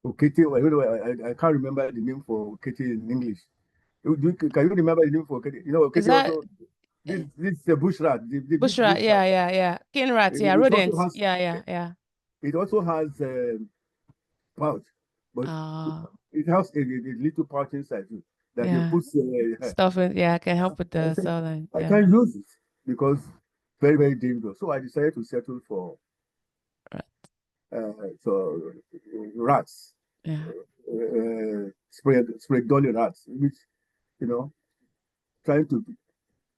Okete. I don't know, I can't remember the name for Okete in English. Can you remember the name for Okete? You know, Is Okete that also, this is a bush rat, the big bushrat? bush rat. Yeah. King rats, yeah, It also rodents. has, Yeah. it also has pouch, but Ah, it has a little pouch inside too that they yeah. put. Stuff it, yeah, can help with I the said, cell line. I Yeah. can't use it because very, very dangerous. So I decided to settle for Right. so rats, Yeah. spray dolly rats, which, you know, trying to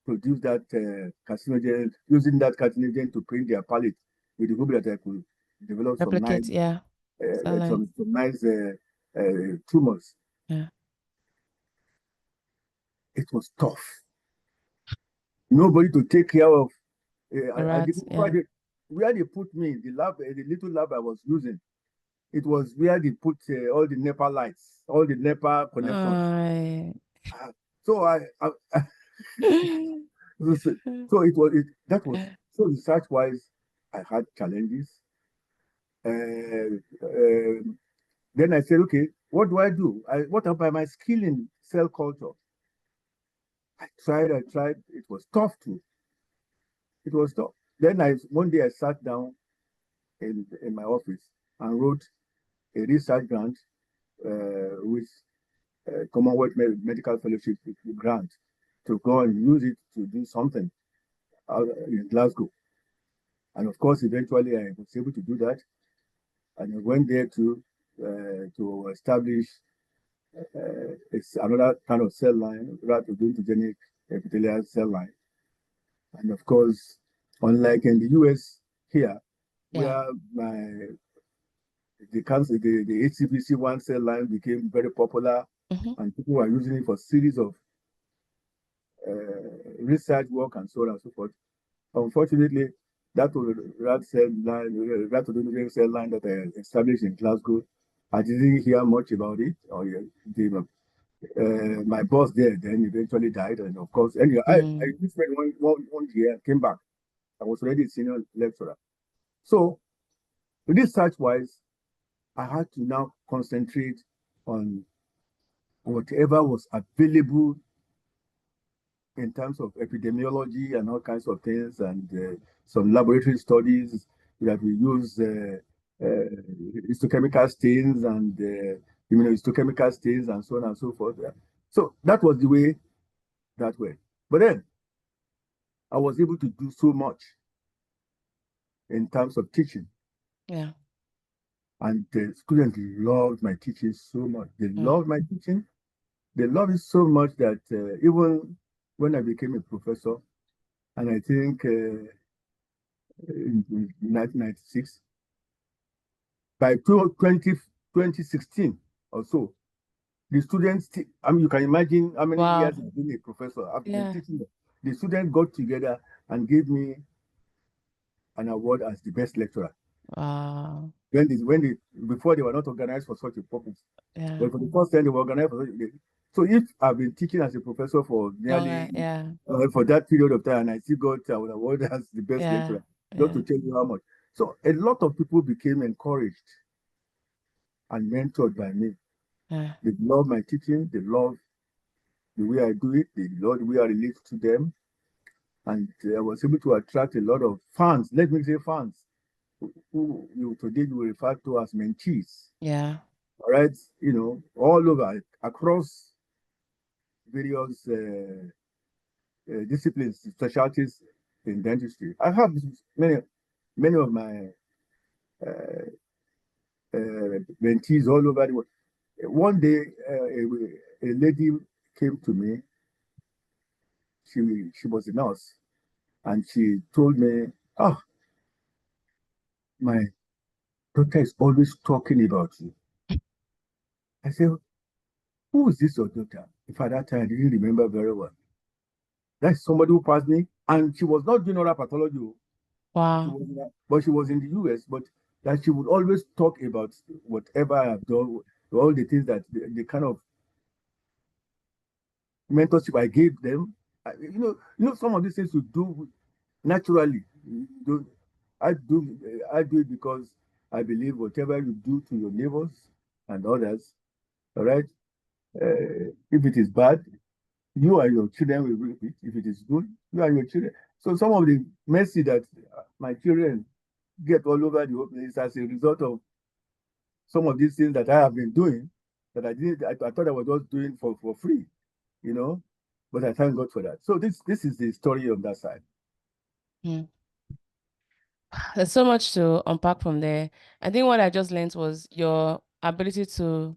produce that carcinogen, using that carcinogen to print their palate with the hope that I could develop Replicate, yeah. Cell line. some nice tumors. Yeah. It was tough. Nobody to take care of. The I rats, didn't yeah. where they put me, the lab, the little lab I was using. It was where they put all the NEPA lights, all the NEPA connections. So so that was so research wise. I had challenges. Then I said, okay, what do I do? What about my skill in cell culture? I tried. It was tough too. It was tough. Then one day I sat down in my office and wrote a research grant with Commonwealth Medical Fellowship grant to go and use it to do something in Glasgow. And of course, eventually I was able to do that. And I went there to establish it's another kind of cell line, rather odontogenic epithelial cell line. And of course, unlike in the US here, Yeah. where the cancer, the HCPC1 cell line became very popular, and people were using it for series of research work and so on and so forth. Unfortunately, that rat cell line, rat cell line that I established in Glasgow, I didn't hear much about it. Or my boss there then eventually died, and of course, anyway, I spent one year, came back. I was already a senior lecturer. So, research-wise, I had to now concentrate on whatever was available in terms of epidemiology and all kinds of things, and some laboratory studies that we use histochemical stains and immunohistochemical stains and so on and so forth. So that was the way that way. But then I was able to do so much in terms of teaching. Yeah. And the students loved my teaching so much. They loved my teaching. They loved it so much that even when I became a professor, and I think in 1996, by 2016 or so, the students, I mean, you can imagine how many years I've been a professor. I've been teaching them. The students got together and gave me an award as the best lecturer. Wow. Before they were not organized for such a purpose. Yeah. But for the first time they were organized for such a purpose. So if I've been teaching as a professor for nearly for that period of time, and I still got an award as the best lecturer, just to tell you how much. So a lot of people became encouraged and mentored by me. They love my teaching, they love the way I do it, they love the way I relate to them. And I was able to attract a lot of fans, let me say fans, who today you will refer to as mentees. Yeah. All right, all over, across various disciplines, specialties in dentistry. I have many of my mentees all over the world. One day, a lady came to me. She was a nurse, and she told me, "Oh, my doctor is always talking about you." I said, "Who is this your doctor?" If at that time I didn't remember very well. That's somebody who passed me, and she was not doing oral pathology. Wow. But she was in the US, but that she would always talk about whatever I have done, all the things that the kind of mentorship I gave them, you know, some of these things you do naturally. You don't. I do it because I believe whatever you do to your neighbors and others, all right. If it is bad, you and your children will reap it. If it is good, you and your children. So some of the mercy that my children get all over the whole place as a result of some of these things that I have been doing that I didn't. I thought I was just doing for free, you know. But I thank God for that. So this is the story on that side. Mm. There's so much to unpack from there. I think what I just learned was your ability to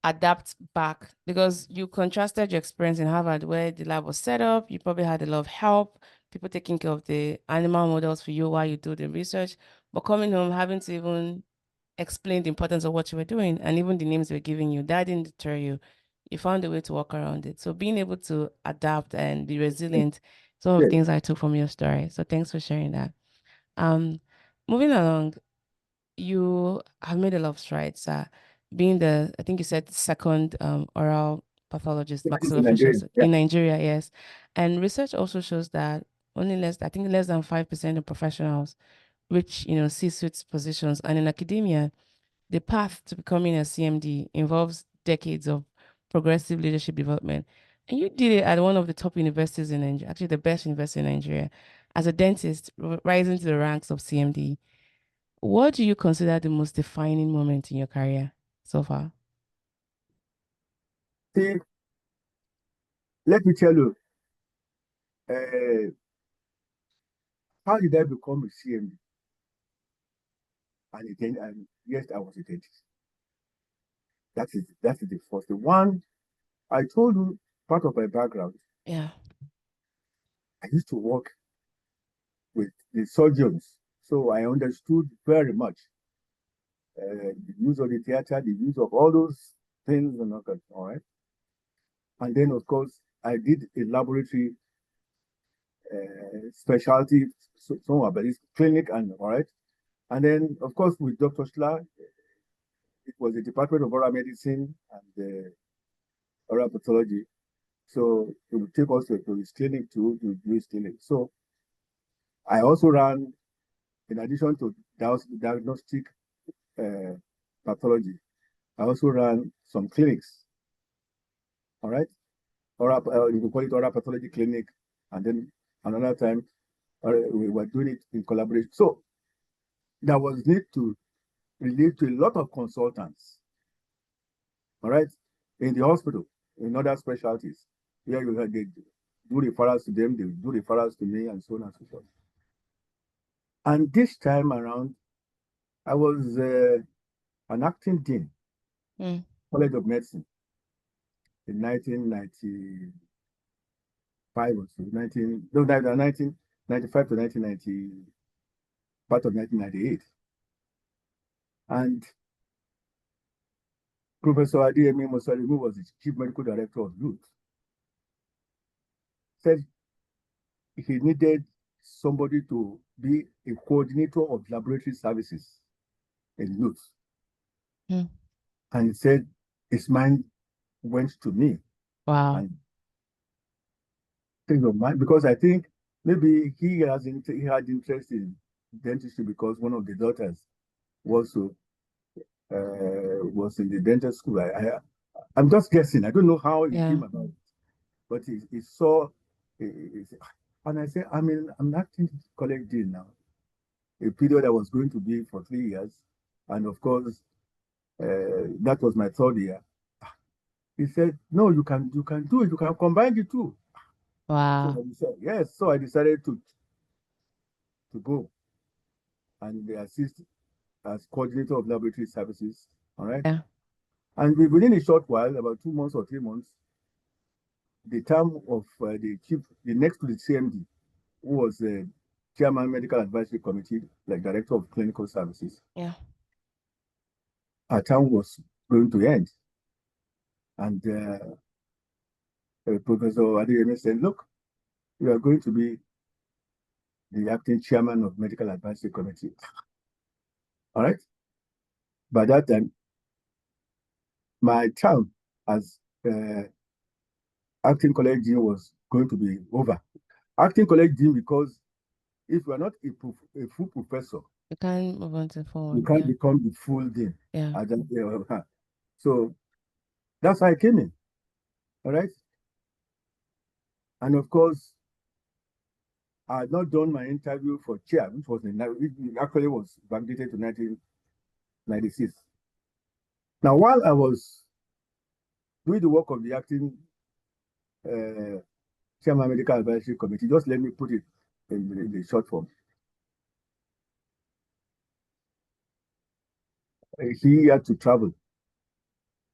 adapt back, because you contrasted your experience in Harvard where the lab was set up. You probably had a lot of help, people taking care of the animal models for you while you do the research, but coming home, having to even explain the importance of what you were doing and even the names they were giving you, that didn't deter you. You found a way to work around it. So being able to adapt and be resilient, some of the Yes. things I took from your story. So thanks for sharing that. Moving along, you have made a lot of strides. Being the, I think you said second oral pathologist, That is in Nigeria. maxillofacial Yeah. in Nigeria, yes. And research also shows that only I think less than 5% of professionals reach, C-suite positions. And in academia, the path to becoming a CMD involves decades of progressive leadership development. And you did it at one of the top universities in Nigeria, actually the best university in Nigeria, as a dentist, rising to the ranks of CMD. What do you consider the most defining moment in your career so far? See, let me tell you, uh, how did I become a CMD? And yes, I was a dentist. That is the first. The one I told you part of my background. Yeah. I used to work with the surgeons, so I understood very much the use of the theater, the use of all those things, and all right. And then, of course, I did a laboratory specialty, so about this clinic, and all right. And then, of course, with Dr. Schla, it was the Department of Oral Medicine and oral pathology. So he would take us to his clinic to do his clinic. So I also ran, in addition to diagnostic uh, pathology, I also ran some clinics. All right, you can call it oral pathology clinic, and then another time we were doing it in collaboration. So there was need to relate to a lot of consultants. All right, in the hospital, in other specialties, where you had they do referrals to them, they do referrals to me, and so on and so forth. And this time around, I was an acting dean, College of Medicine, in 1995 or so, 1995 to 1990, part of 1998. And Professor Onatolu who was the chief medical director of youth, said he needed somebody to be a coordinator of laboratory services in youth. And he said his mind went to me. Wow. And think of mine, because I think maybe he had interest in dentistry because one of the daughters was in the dental school. I'm just guessing. I don't know how it came about, but he saw. And I said, I'm an acting college dean now, a period I was going to be for 3 years, and of course, that was my third year. He said, "No, you can do it. You can combine the two." Wow. So I said, yes. So I decided to go and assist as coordinator of laboratory services. All right. Yeah. And within a short while, about 2 months or 3 months, the term of the next to the CMD, who was the chairman medical advisory committee, like director of clinical services. Yeah. Our term was going to end. And Professor Adeyemi said, look, you are going to be the acting chairman of medical advisory committee. All right. By that time, my term as acting college dean was going to be over. Acting college dean, because if you are not a full professor, You can't move on to full. you can't become the full dean. Yeah. So that's how I came in. All right. And of course, I had not done my interview for chair, which was actually was validated to 1996. Now, while I was doing the work of the acting chairman medical advisory committee, just let me put it in the short form. He had to travel.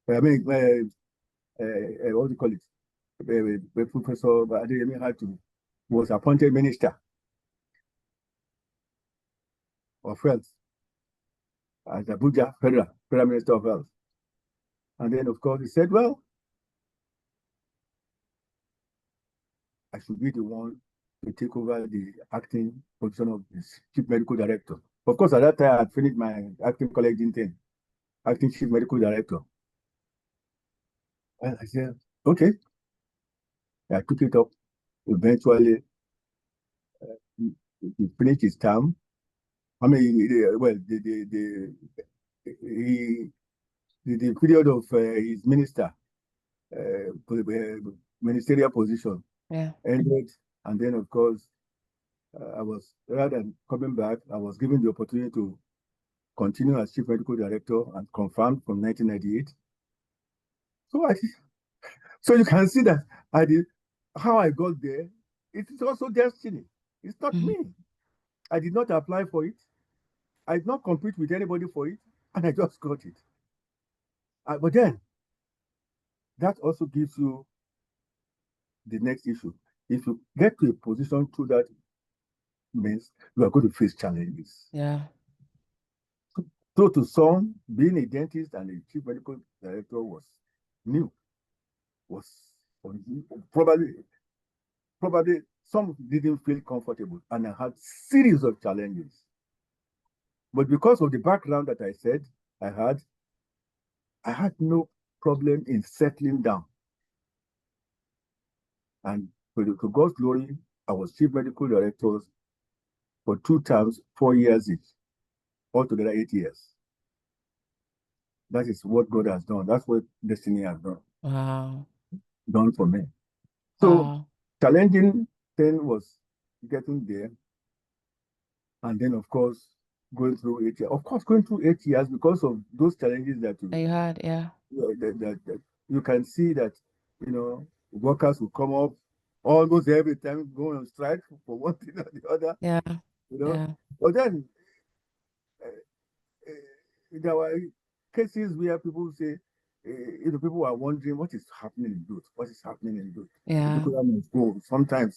I mean, what do you call it? Professor Adeyemi was appointed minister of health as Abuja Federal Minister of Health. And then, of course, he said, well, I should be the one to take over the acting position of the chief medical director. Of course, at that time, I had finished my acting college intern, acting chief medical director. And I said, okay. I took it up. Eventually, he finished his term. I mean, well, the period of his ministerial position ended, and then of course I was, rather than coming back, I was given the opportunity to continue as chief medical director and confirmed from 1998. So you can see that how I got there. It is also destiny. It's not me. I did not apply for it. I did not compete with anybody for it, and I just got it. But then, that also gives you the next issue. If you get to a position through that means you are going to face challenges. Yeah. So to some, being a dentist and a chief medical director was new. Probably some didn't feel comfortable, and I had series of challenges. But because of the background that I said I had no problem in settling down. And to God's glory, I was chief medical director for 2 terms, 4 years each, altogether 8 years. That is what God has done. That's what destiny has done. Wow. Done for me. So challenging thing was getting there. And then, of course, going through 8 years. Of course, going through 8 years because of those challenges that you had, that you can see that, workers will come up almost every time, going on strike for one thing or the other. Yeah. But then there were cases where people say, people are wondering what is happening in Dot. What is happening in Dot? Yeah. Sometimes,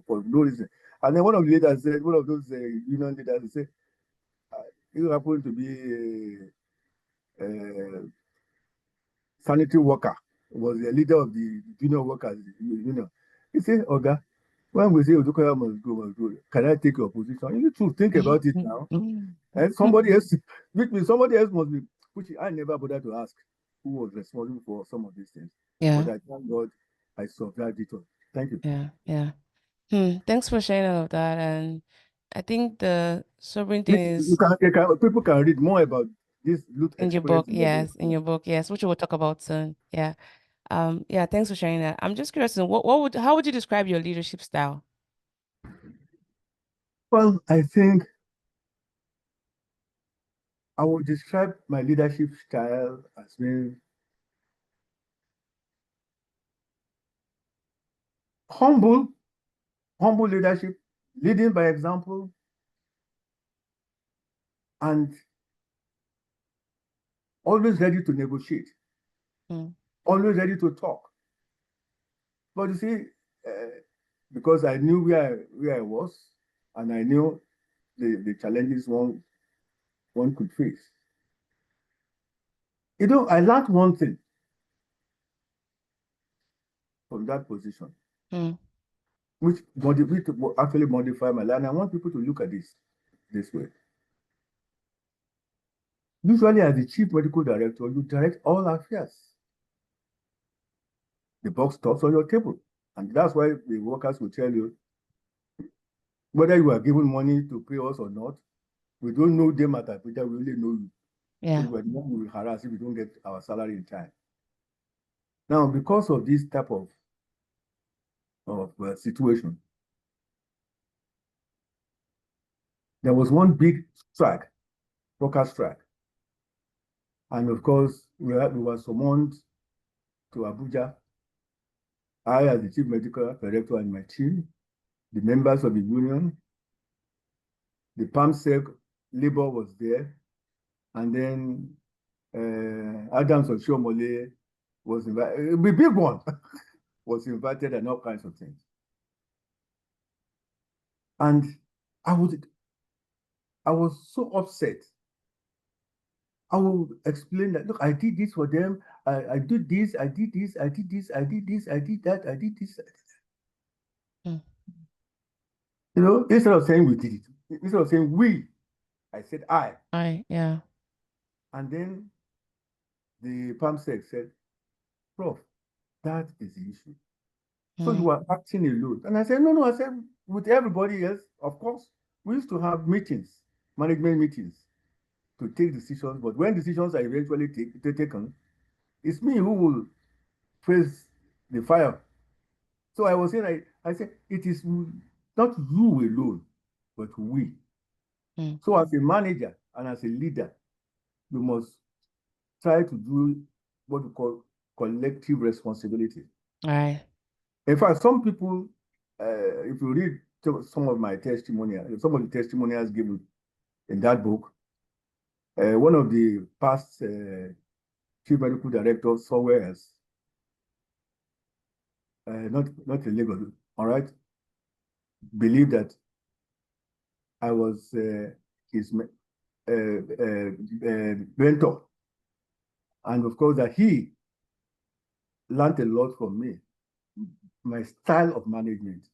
for no reason. And then one of the leaders said, one of those union leaders said, you happen to be a sanitary worker, was the leader of the junior workers union. He said, Oga, when we say Odukoya must go, can I take your position? You need to think about it now. And somebody else must be pushing. I never bothered to ask who was responsible for some of these things. Yeah. But I thank God I survived it all. Thank you. Yeah. Thanks for sharing all of that. And I think the sobering thing is people can read more about this in your book. Yes, in your book. Yes, which we'll talk about soon. Yeah. Yeah. Thanks for sharing that. I'm just curious. How would you describe your leadership style? Well, I think I would describe my leadership style as being humble leadership, leading by example, and always ready to negotiate, always ready to talk. But you see, because I knew where I was, and I knew the challenges one could face. I learned one thing from that position, which actually modified my life. And I want people to look at this way. Usually, as the chief medical director, you direct all affairs. the buck stops on your table. And that's why the workers will tell you, whether you are given money to pay us or not, we don't know them at Abuja, we only know you. Yeah. So we're the one who will harass if we don't get our salary in time. Now, because of this type of situation, there was one big strike, worker strike. And of course, we were summoned to Abuja. I, as the chief medical director, and my team, the members of the union, the PAMSEC labor was there, and then Adams Oshiomhole was invited, the big one, was invited, and all kinds of things. And I was so upset. I will explain that, look, I did this for them. I did this, I did this, I did this, I did this, I did that, I did this. Mm. You know, instead of saying we did it, instead of saying we, I said I. Yeah. And then the PAMSEC said, Prof, that is the issue. So you are acting alone. And I said, no, I said, with everybody else, of course, we used to have meetings, management meetings, to take decisions. But when decisions are eventually taken, it's me who will face the fire. So I was saying, I said, it is not you alone, but we. So as a manager and as a leader, you must try to do what we call collective responsibility. All right. In fact, some people, if you read some of my testimonials, some of the testimonials given in that book, one of the past chief medical directors somewhere else, not in Lagos, all right, believed that I was his mentor. And of course, that he learned a lot from me, my style of management.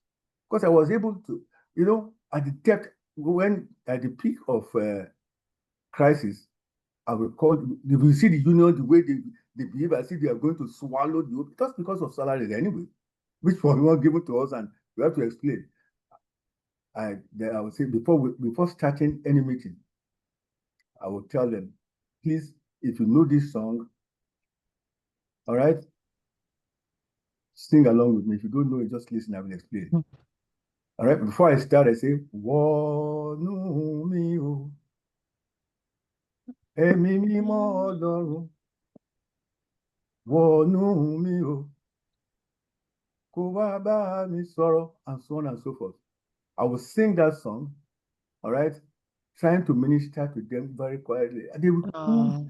Because I was able to, you know, at the depth, when at the peak of crisis, I will call, if you see the union, the way they behave, I see they are going to swallow the, just because of salaries anyway, which was not given to us, and we have to explain. I would say before starting any meeting, I will tell them, please, if you know this song, all right, sing along with me. If you don't know it, just listen, I will explain. All right, before I start, I say, wọ́nú mi o, ẹ̀mí mímọ́ Ọlọ́run, wọ́nú mi o, kó wá bá mi sọ̀rọ̀, and so on and so forth. I will sing that song, all right, trying to minister to them very quietly. And they will,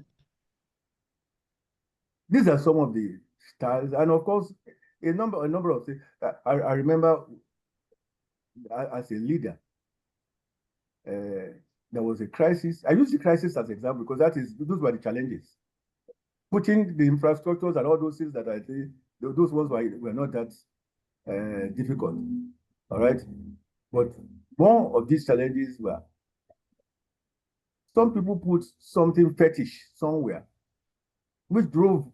these are some of the styles, and of course, a number of things. I remember as a leader, there was a crisis. I use the crisis as an example because those were the challenges. Putting the infrastructures and all those things that I say, those ones were not that difficult, all right? But one of these challenges were, some people put something fetish somewhere, which kept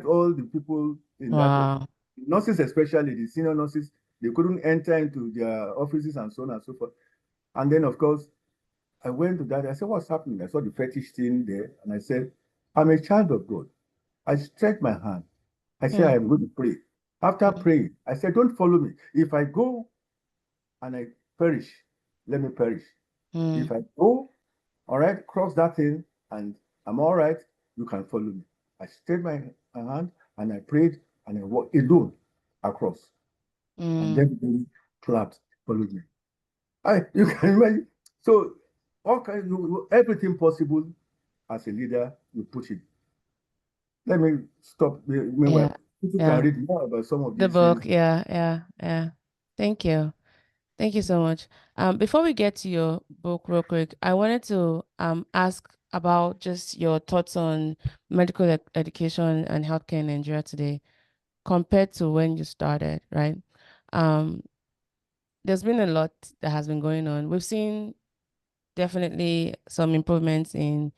all the people in that. Nurses, especially the senior nurses, they couldn't enter into their offices and so on and so forth. And then, of course, I went to that. I said, what's happening? I saw the fetish thing there. And I said, I'm a child of God. I stretched my hand. I said, I'm going to pray. After praying, I said, don't follow me. If I go and I perish, let me perish. If I go, all right, cross that thing, and I'm all right, you can follow me. I stretched my hand, and I prayed, and I walked alone across. And then they clapped, followed me. You can imagine. So, everything possible as a leader, you push it. Let me stop. Meanwhile, people can read more about some of these book. things. Yeah. Thank you. Thank you so much. Before we get to your book real quick, I wanted to ask about just your thoughts on medical education and healthcare in Nigeria today compared to when you started, right? There's been a lot that has been going on. We've seen definitely some improvements in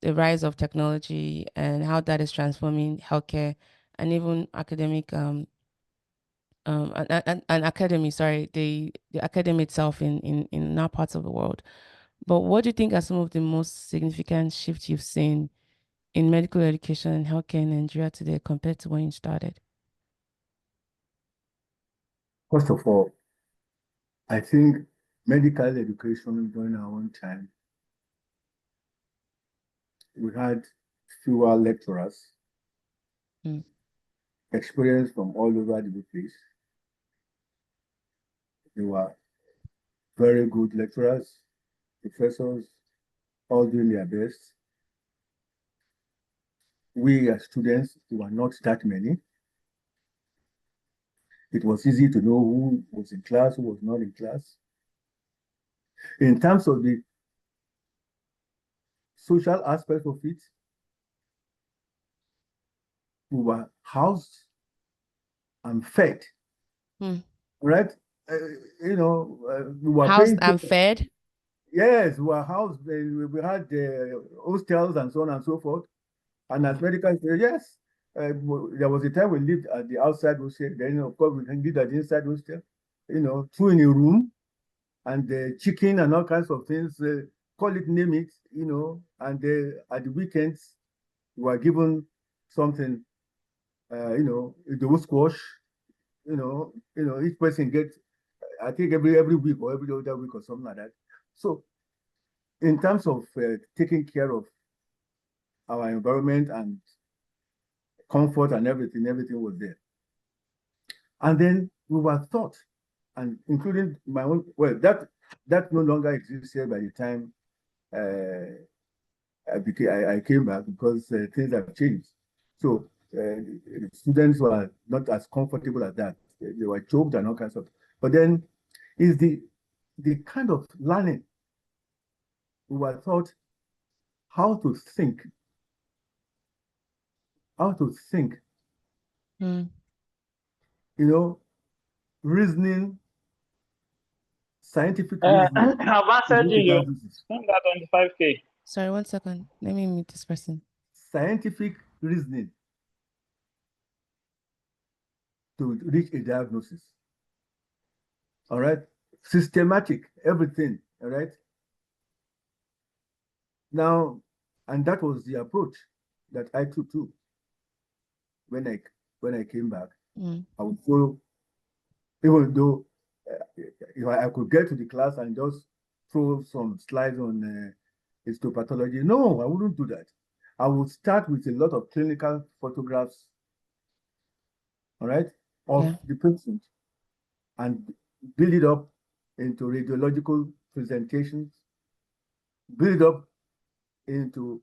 the rise of technology and how that is transforming healthcare and even academic an academy, sorry, the academy itself in our parts of the world. But what do you think are some of the most significant shifts you've seen in medical education and healthcare in Nigeria today compared to when you started? First of all, I think medical education during our own time, we had fewer lecturers, experience from all over the place. They were very good lecturers, professors, all doing their best. We as students were not that many. It was easy to know who was in class, who was not in class. In terms of the social aspect of it, we were housed and fed, right? We were housed and fed? Yes, we were housed. We had hostels and so on and so forth. And as medical students, yes, there was a time we lived at the outside hostel. Then, of course, we can live at the inside hostel, two in a room, and chicken and all kinds of things, call it, name it, and at the weekends, we were given something, the squash, each person gets, I think every week or every other week or something like that. So in terms of taking care of our environment and comfort and everything was there. And then we were taught, and including my own, well, that no longer existed by the time I came back, because things have changed. So students were not as comfortable as that. They were choked and all kinds of. But then is the kind of learning we were taught how to think, reasoning, scientific reasoning. I've answered you. Send that 25K. Sorry, 1 second. Let me meet this person. Scientific reasoning to reach a diagnosis. All right? Systematic, everything. All right? Now, and that was the approach that I took too. When I came back, I would go, even though if I could get to the class and just throw some slides on histopathology, no, I wouldn't do that. I would start with a lot of clinical photographs, all right, of the patient, and build it up into radiological presentations, build it up into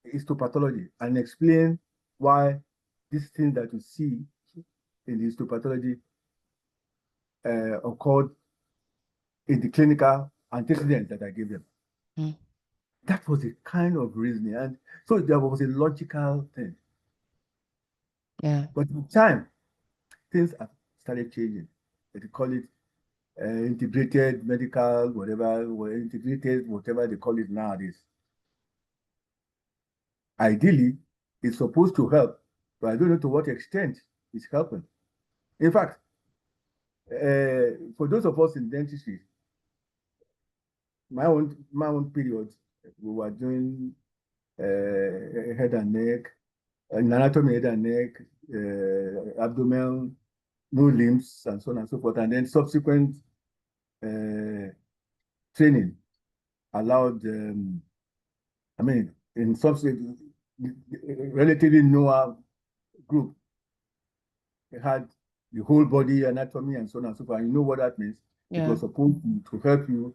histopathology, and explain why this thing that you see in the histopathology occurred in the clinical antecedents that I gave them. That was a kind of reasoning, and so there was a logical thing. Yeah. But with time, things have started changing. They call it integrated medical, whatever, or integrated, whatever they call it nowadays. Ideally, it's supposed to help, but I don't know to what extent it's helping. In fact, for those of us in dentistry, my own period, we were doing head and neck, anatomy, head and neck, abdomen, no limbs, and so on and so forth. And then subsequent training allowed, in subsequent, relatively newer group, they had the whole body anatomy and so on and so forth. And you know what that means? It was supposed to help you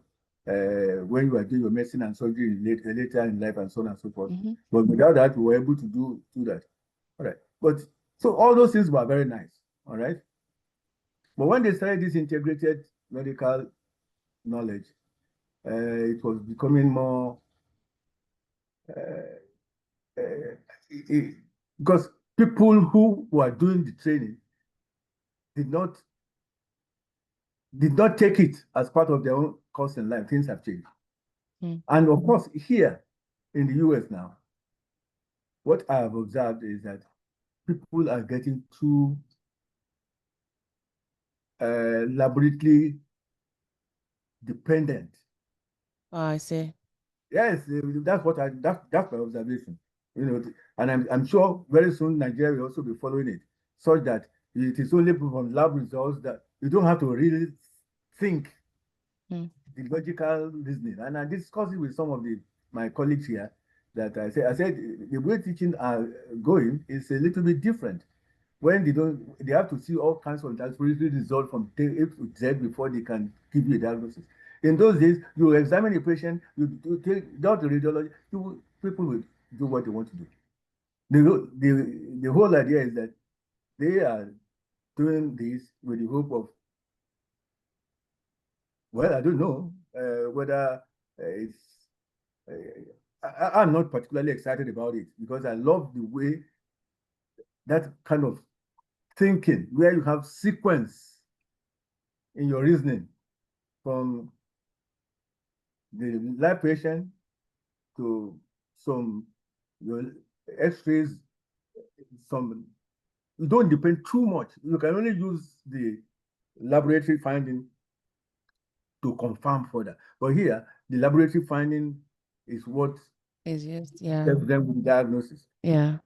when you are doing your medicine and surgery later in life and so on and so forth. But without that, we were able to do that. All right. But so all those things were very nice. All right. But when they started this integrated medical knowledge, it was becoming more because people who were doing the training did not take it as part of their own course in life. Things have changed. And of course, here in the US now, what I have observed is that people are getting too laboratory dependent. Oh, I see. Yes, that's my observation. You know, and I'm sure very soon Nigeria will also be following it, such that it is only from lab results that you don't have to really think the logical reasoning. And I discussed it with some of my colleagues here that I said the way teaching are going is a little bit different. When they have to see all kinds of laboratory results from A to Z before they can give you a diagnosis. In those days, you examine a patient, you take down the radiology, people will do what they want to do. The whole idea is that they are doing this with the hope of, well, I don't know whether it's, I'm not particularly excited about it because I love the way that kind of thinking where you have sequence in your reasoning from the live patient to some your x-rays, you don't depend too much. You can only use the laboratory finding to confirm further. But here, the laboratory finding is what Is used, yeah. helps them with the diagnosis. Yeah.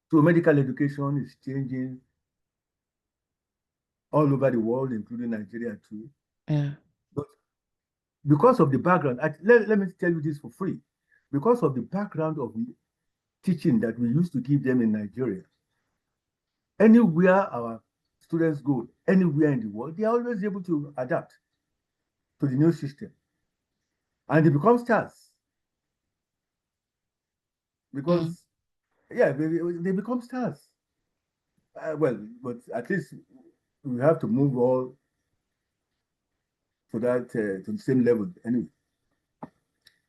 So medical education is changing all over the world, including Nigeria too. Yeah. But because of the background, let me tell you this for free. Because of the background of teaching that we used to give them in Nigeria, anywhere our students go, anywhere in the world, they are always able to adapt to the new system. And they become stars. Because, yeah, they become stars. Well, but at least we have to move all to that, to the same level anyway.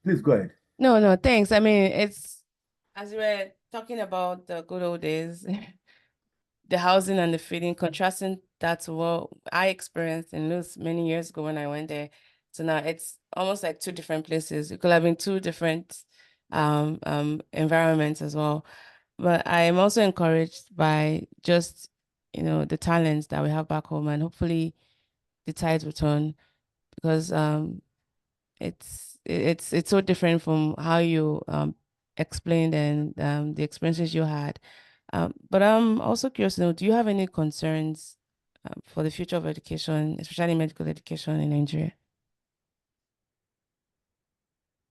Please go ahead. No, thanks. I mean, it's, as we were talking about the good old days, the housing and the feeding, contrasting that to what I experienced in Luz many years ago when I went there. So now it's almost like two different places. It could have been two different environments as well. But I am also encouraged by just, the talents that we have back home, and hopefully the tides return, because it's so different from how you explained and the experiences you had. But I'm also curious to know, do you have any concerns for the future of education, especially medical education in Nigeria?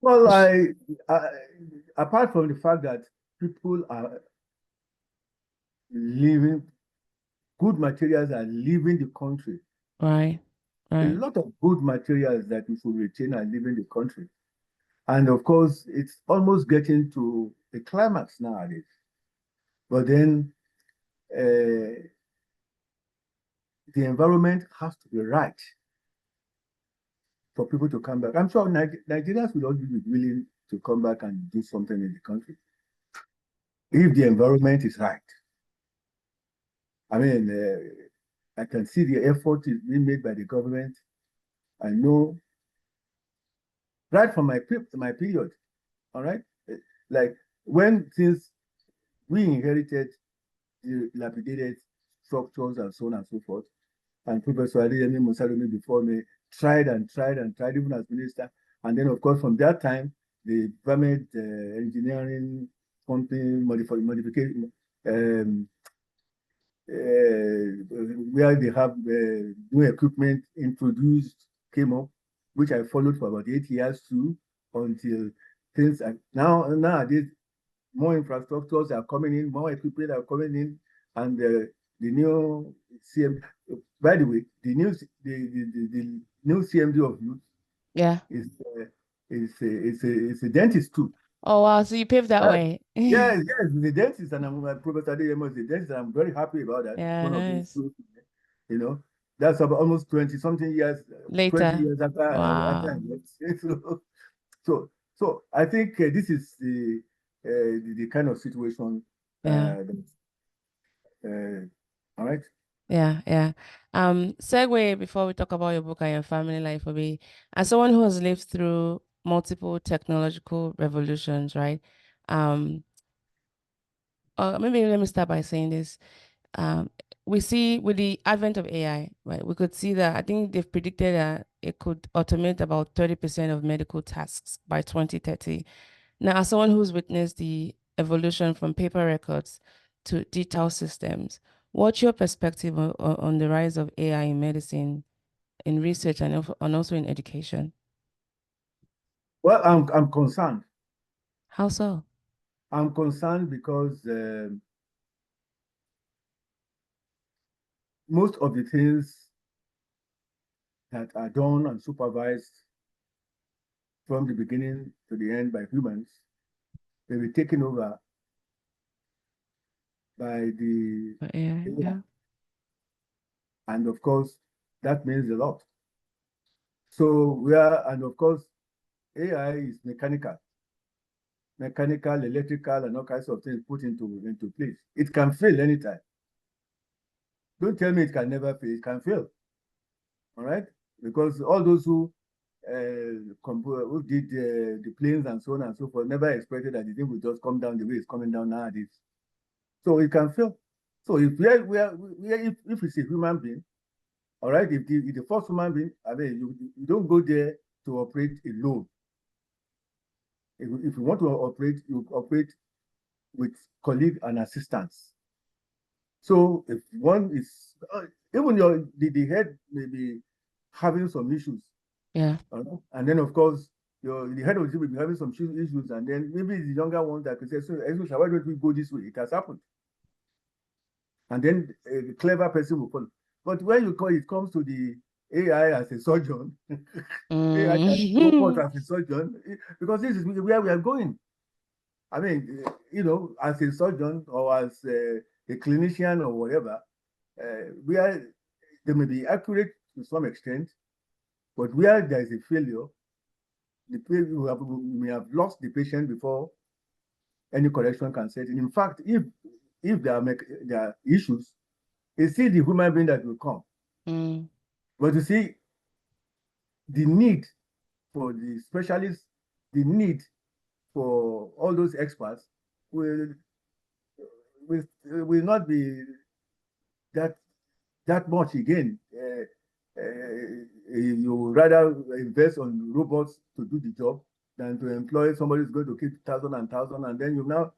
Well, apart from the fact that people are leaving, good materials are leaving the country. Right. A lot of good materials that we should retain are leaving the country. And of course, it's almost getting to a climax nowadays. But then the environment has to be right for people to come back. I'm sure Nigerians will always be willing to come back and do something in the country if the environment is right. I mean, I can see the effort is being made by the government. I know right from my period, all right? Like since we inherited the dilapidated structures and so on and so forth, and Professor Adeyemi Musalumi before me tried and tried and tried, even as minister. And then, of course, from that time, the environment engineering company modification, where they have new equipment introduced, came up, which I followed for about 8 years too, until things are nowadays more infrastructures are coming in, more equipment are coming in, and the new CM. By the way, the new CMD of youth, is a dentist too. Oh wow! So you paved that way. Yes, the dentist, and I'm Professor Adeyemo is the dentist. And I'm very happy about that. Yeah, One nice. of these, that's about almost 20-something years later. 20 years after. Wow. After I left. So I think this is the kind of situation. Yeah. All right. Yeah. Segue before we talk about your book and your family life, Obi. As someone who has lived through multiple technological revolutions, right? maybe let me start by saying this. We see with the advent of AI, right, we could see that I think they've predicted that it could automate about 30% of medical tasks by 2030. Now, as someone who's witnessed the evolution from paper records to digital systems, what's your perspective on the rise of AI in medicine, in research, and also in education? Well, I'm concerned. How so? I'm concerned because most of the things that are done and supervised from the beginning to the end by humans, they will be taken over by the AI, yeah. And of course, that means a lot. So and of course, AI is mechanical, electrical, and all kinds of things put into place. It can fail anytime. Don't tell me it can never fail. It can fail. All right, because all those who did the planes and so on and so forth never expected that the thing would just come down the way it's coming down nowadays. So it can fail. So if it's a human being, all right, if the first human being, I mean, you don't go there to operate alone. If you want to operate, you operate with colleague and assistants. So if one is, even the head may be having some issues. Yeah. And then of course, the head of the team will be having some issues, and then maybe the younger one that can say, so why don't we go this way? It has happened. And then a clever person will follow. But when it comes to the AI as a surgeon, AI as robot as a surgeon, because this is where we are going. I mean, as a surgeon or as a clinician or whatever, they may be accurate to some extent, but where there is a failure, we may have lost the patient before any correction can set in. In fact, if there are issues, it's still the human being that will come. But you see, the need for the specialists, the need for all those experts will not be that much again. You rather invest on robots to do the job than to employ somebody who's going to keep thousands and thousands, and then you now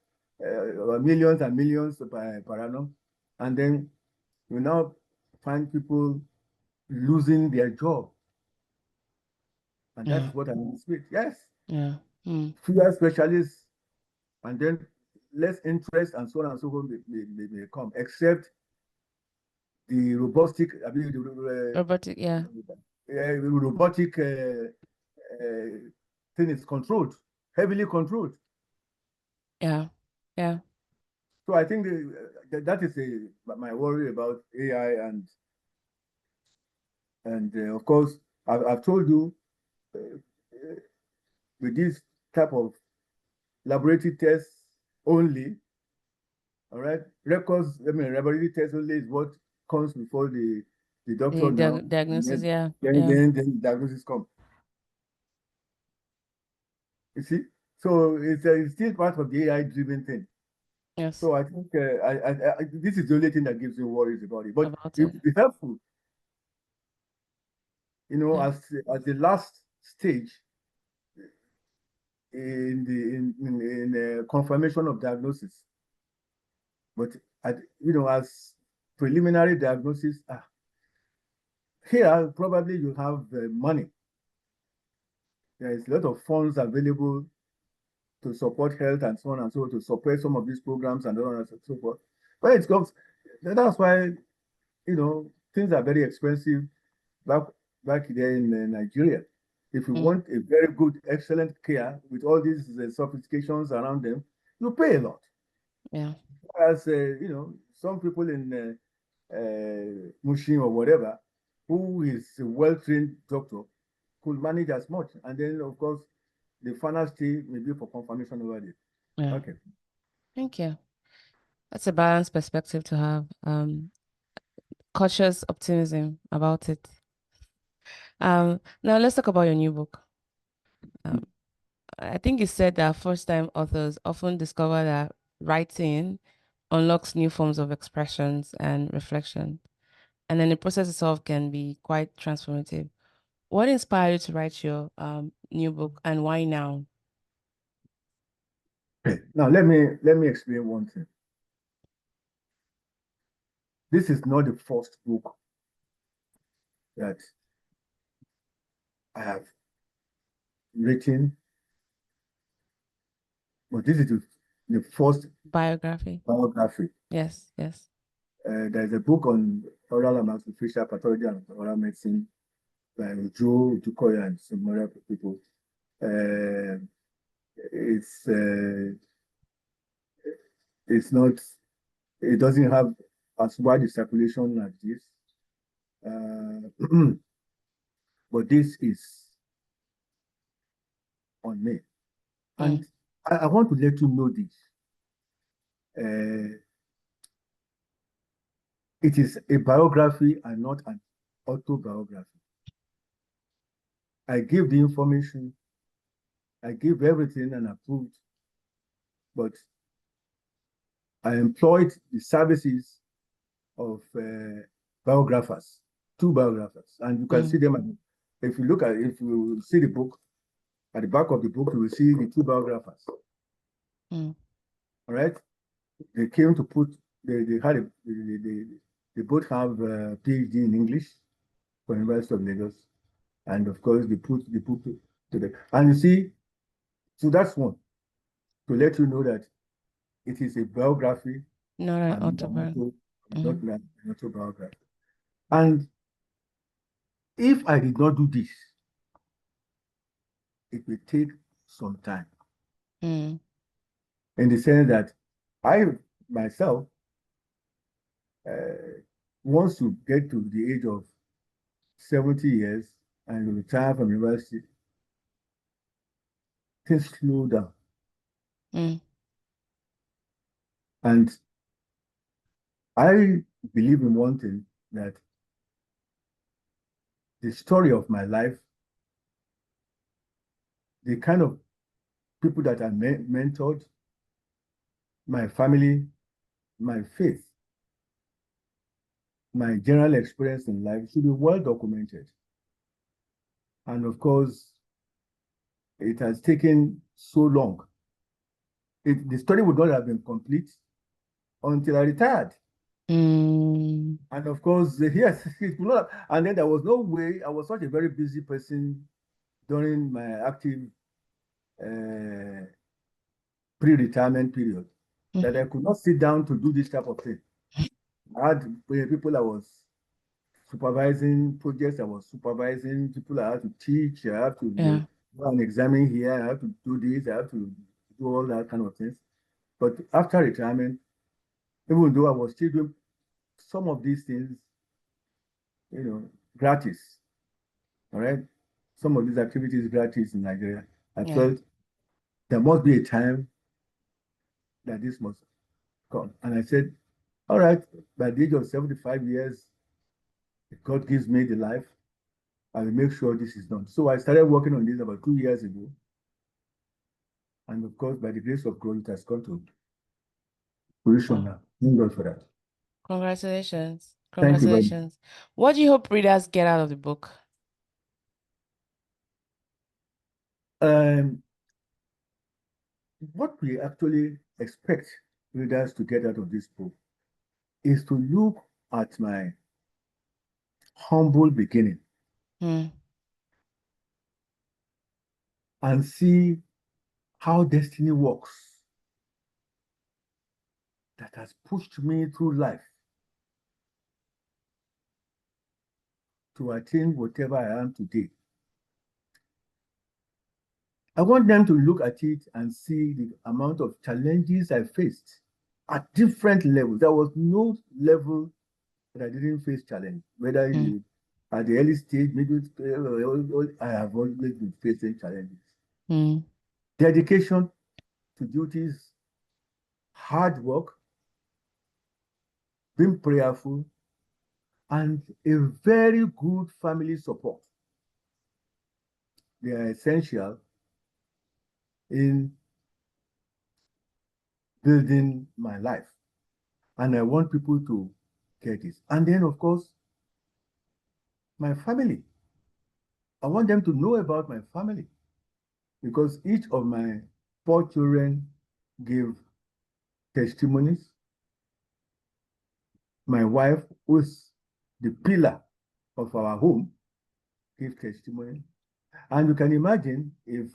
millions and millions per annum, and then you now find people losing their job. And that's what I anticipate. Yes. Yeah. Fewer specialists, and then less interest and so on and so forth may come, except the robotic, robotic, yeah. Robotic thing is controlled, heavily controlled. Yeah. Yeah. So I think that is my worry about AI, and of course I've told you with this type of laboratory tests only, all right, laboratory tests only is what comes before the doctor now. Diagnosis, yeah. Then diagnosis comes. You see, so it's still part of the AI-driven thing. Yes. So I think this is the only thing that gives me worries about it. But it would be helpful, as the last stage in the confirmation of diagnosis. But as preliminary diagnosis, here probably you have money. There is a lot of funds available to support health and so on and so on, to support some of these programs and so on and so forth. But it comes, that's why things are very expensive back there in Nigeria. If you want a very good, excellent care with all these sophistications around them, you pay a lot. Yeah. As some people in Mushin or whatever, who is a well-trained doctor, could manage as much. And then, of course, the final stage may be for confirmation over there. Yeah. Okay. Thank you. That's a balanced perspective to have. Cautious optimism about it. Now let's talk about your new book. I think you said that first-time authors often discover that writing unlocks new forms of expressions and reflection. And then the process itself can be quite transformative. What inspired you to write your new book, and why now? Okay. Now let me explain one thing. This is not the first book that I have written, but this is the first Biography. biography. Yes, yes. There's a book on oral and maxillofacial pathology and oral medicine by Odukoya Odukoya and some other people. It's not. It doesn't have as wide a circulation as this. But this is on me. And I want to let you know this. It is a biography and not an autobiography. I give the information, I give everything and approved, but I employed the services of biographers, 2 biographers, and you can see them. If you see the book, at the back of the book, you will see the 2 biographers. All right, they came to put. They both have a PhD in English from University of Lagos, and of course they put the book to the. And you see, so that's one to let you know that it is a biography, not an autobiography. Not an autobiography. And if I did not do this, it will take some time. In the sense that I myself, once you get to the age of 70 years and you retire from university, things slow down. And I believe in one thing, that the story of my life, the kind of people that I mentored, my family, my faith, my general experience in life should be well documented. And of course, it has taken so long. The story would not have been complete until I retired. And of course, yes, it would not have, and then there was no way. I was such a very busy person during my active pre-retirement period that I could not sit down to do this type of thing. I had people I was supervising, projects I was supervising, people I had to teach, I have to do an exam here, I have to do this, I have to do all that kind of things. But after retirement, even though I was still doing some of these things, gratis, all right? Some of these activities gratis in Nigeria. I felt there must be a time that this must come. And I said, all right, by the age of 75 years, if God gives me the life, I will make sure this is done. So I started working on this about 2 years ago. And of course, by the grace of God, it has come to fruition now. Thank God for that. Congratulations. Thank you very much. Congratulations. What do you hope readers get out of the book? What we actually expect readers to get out of this book is to look at my humble beginning and see how destiny works, that has pushed me through life to attain whatever I am today. I want them to look at it and see the amount of challenges I faced at different levels. There was no level that I didn't face challenge, whether at the early stage, middle stage, I have always been facing challenges. Dedication to duties, hard work, being prayerful, and a very good family support. They are essential in building my life. And I want people to get this. And then, of course, my family. I want them to know about my family because each of my 4 children give testimonies. My wife, who's the pillar of our home, gives testimony. And you can imagine if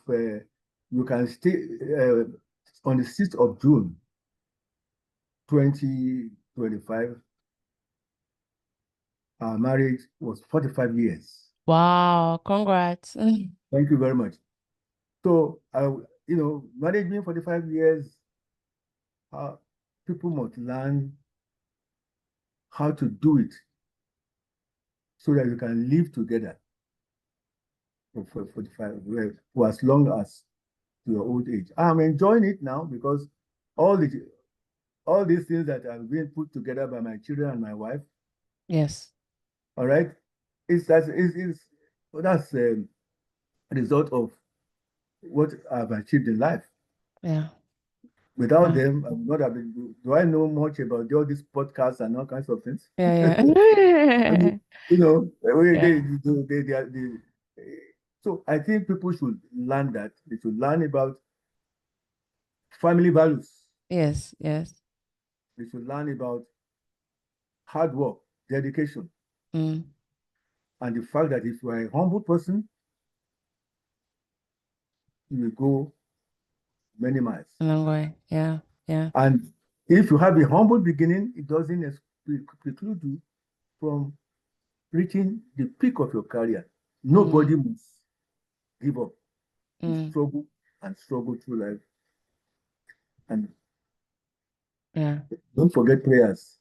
you can stay on the 6th of June, 2025, our marriage was 45 years. Wow, congrats. Thank you very much. So, marriage being 45 years, people must learn how to do it so that you can live together for 45 years, for as long as your old age. I'm enjoying it now because all these things that have been put together by my children and my wife, Yes. all right, that's a result of what I've achieved in life. Yeah. Without them, I would not have been. Do I know much about all these podcasts and all kinds of things? Yeah, I yeah. mean, Yeah. so I think people should learn that. They should learn about family values. Yes, yes. They should learn about hard work, dedication, Mm. and the fact that if you are a humble person, you will go many miles. A long way. Yeah, yeah. And if you have a humble beginning, it doesn't preclude you from reaching the peak of your career. Nobody must give up. You Mm. struggle and struggle through life. And Yeah. don't forget prayers.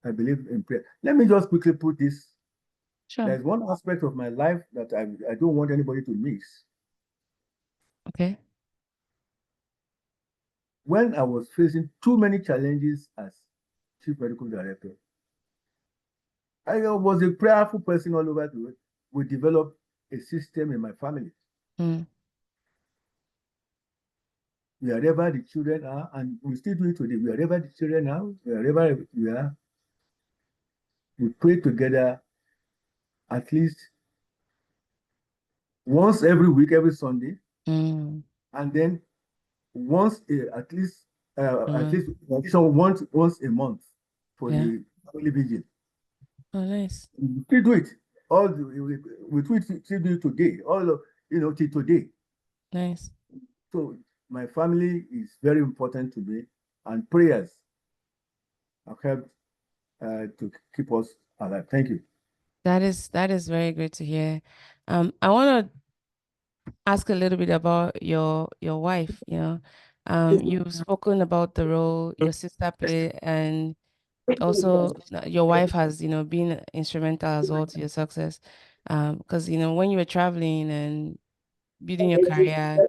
I believe in prayer. Let me just quickly put this. Sure. There's one aspect of my life that I don't want anybody to miss. Okay. When I was facing too many challenges as chief medical director, I was a prayerful person all over the world. We developed a system in my family. Mm. Wherever the children are, and we still do it today, wherever the children are, wherever we are, we pray together at least once every week, every Sunday, Mm. and then once at least Mm. once a month for Yeah. the family vigil. Oh, nice. We still do it. We still do it today. Till today. Nice. So my family is very important to me, and prayers have helped to keep us alive. Thank you. That is very great to hear. I want to ask a little bit about your wife. You've spoken about the role your sister played, and also your wife has, been instrumental as well to your success. Because when you were traveling and building your career,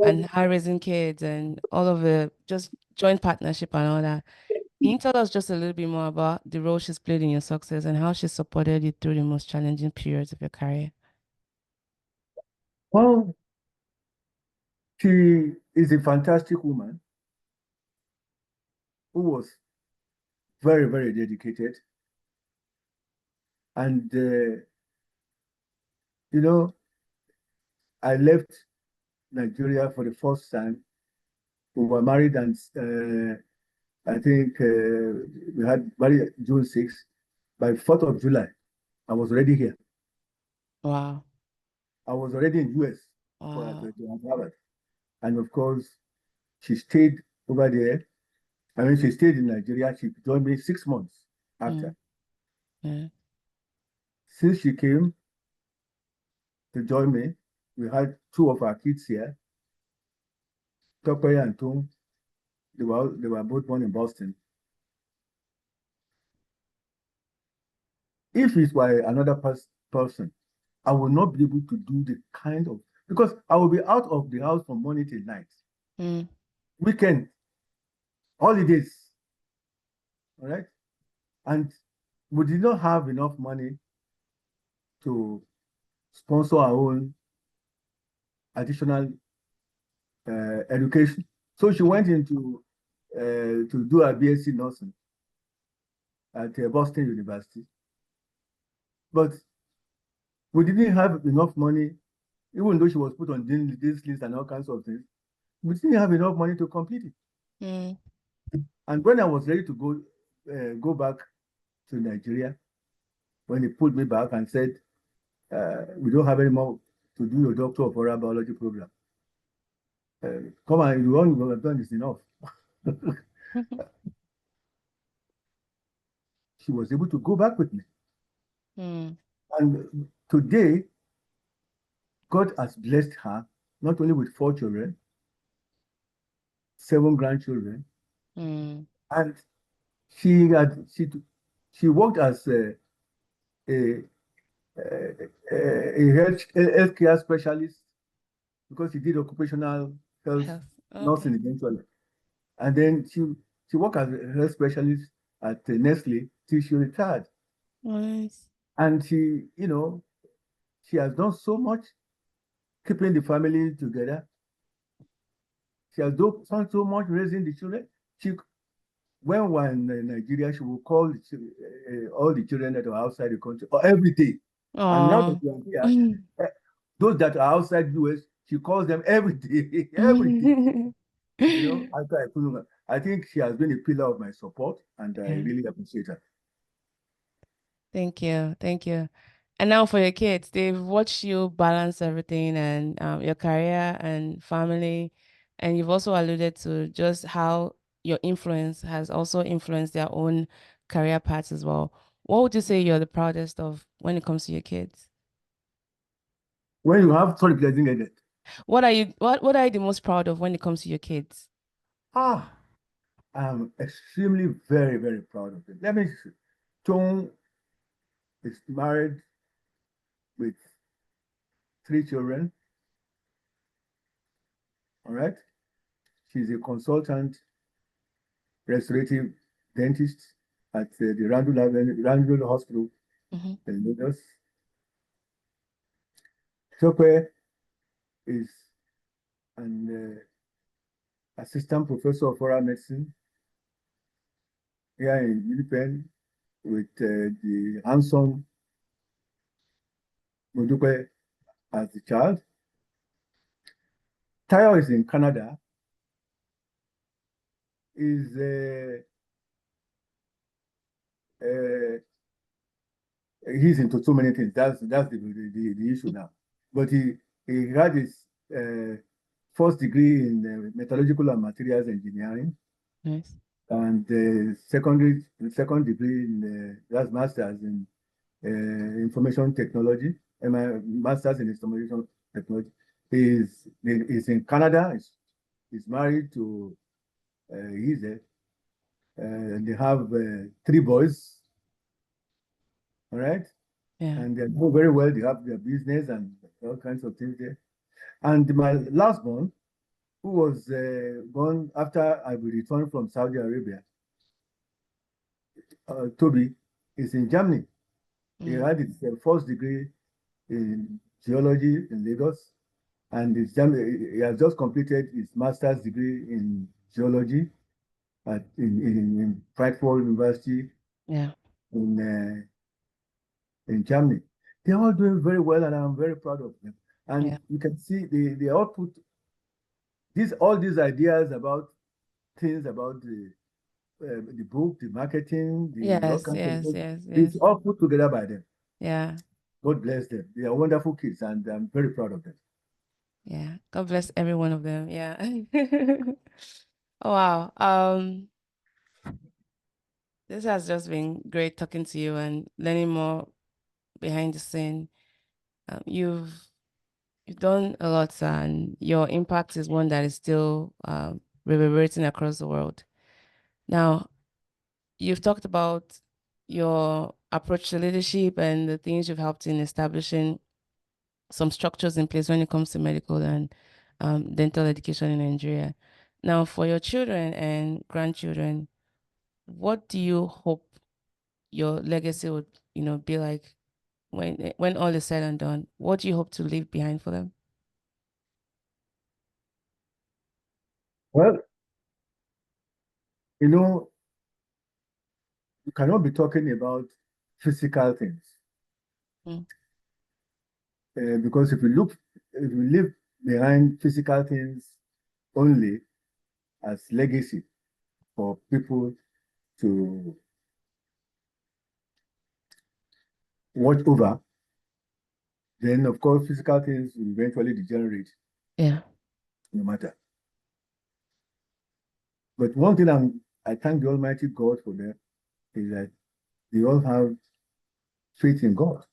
and her raising kids and all of the just joint partnership and all that. Can you tell us just a little bit more about the role she's played in your success and how she supported you through the most challenging periods of your career? Well, she is a fantastic woman who was very, very dedicated. And, I left Nigeria for the first time. We were married, and I think we had married June 6th. By 4th of July, I was already here. Wow. I was already in US for Wow. Harvard. And of course, she stayed over there. I mean, she stayed in Nigeria. She joined me 6 months after. Yeah. Since she came to join me, we had 2 of our kids here, Odukoya and Tom. They were both born in Boston. If it were another person, I would not be able to do the kind of, because I will be out of the house from morning till night. Mm. Weekend, holidays, all right? And we did not have enough money to sponsor our own additional education. So she went into to do a BSc nursing at Boston University. But we didn't have enough money, even though she was put on this list and all kinds of things. We didn't have enough money to complete it. Mm. And when I was ready to go back to Nigeria, when he pulled me back and said, we don't have any more to do your Doctor of Oral Biology program. Come on, the one you have done is enough. She was able to go back with me. Mm. And today, God has blessed her, not only with 4 children, 7 grandchildren, Mm. and she worked as a healthcare specialist because she did occupational health Health. nursing Okay. eventually. And then she worked as a health specialist at Nestle till she retired. Nice. And she has done so much keeping the family together. She has done so much raising the children. When we're in Nigeria, she will call all the children that are outside the country every day. And now that we are here, those that are outside US, she calls them every day, every day. I think she has been a pillar of my support, and I really appreciate her. Thank you. Thank you. And now for your kids, they've watched you balance everything and your career and family. And you've also alluded to just how your influence has also influenced their own career paths as well. What would you say you're the proudest of when it comes to your kids? When you have trailblazing in it. What are you the most proud of when it comes to your kids? I'm extremely very, very proud of it. Let me see. Tom is married with 3 children. All right. She's a consultant restorative dentist at the Randall Hospital in Lagos. Tope is an assistant professor of oral medicine here in Unipen with the hands-on Odukoya as the child. Tayo is in Canada. He's into so many things. That's the issue now. But he had his first degree in metallurgical and materials engineering. Nice. And second degree in that's master's in information technology, and my master's in information technology. He's in Canada. He's married to Ize. They have 3 boys. All right. Yeah. And they do very well. They have their business and all kinds of things there. And my last born, who was born after I returned from Saudi Arabia, Toby, is in Germany. He had his first degree in geology in Lagos, and he has just completed his master's degree in geology in Frankfurt University. Yeah. In Germany. They're all doing very well, and I'm very proud of them. And you can see the output. All these ideas about things about the book, the marketing, it's all put together by them. Yeah. God bless them. They are wonderful kids, and I'm very proud of them. Yeah. God bless every one of them. Yeah. Oh, wow. This has just been great talking to you and learning more behind the scene. You've done a lot, and your impact is one that is still reverberating across the world. Now, you've talked about your approach to leadership and the things you've helped in establishing some structures in place when it comes to medical and dental education in Nigeria. Now, for your children and grandchildren, what do you hope your legacy would, be like when all is said and done? What do you hope to leave behind for them? Well, You know, you cannot be talking about physical things. Because if you live behind physical things only as legacy for people to watch over, then of course physical things will eventually degenerate. Yeah. No matter. But one thing I thank the Almighty God for them is that they all have faith in God.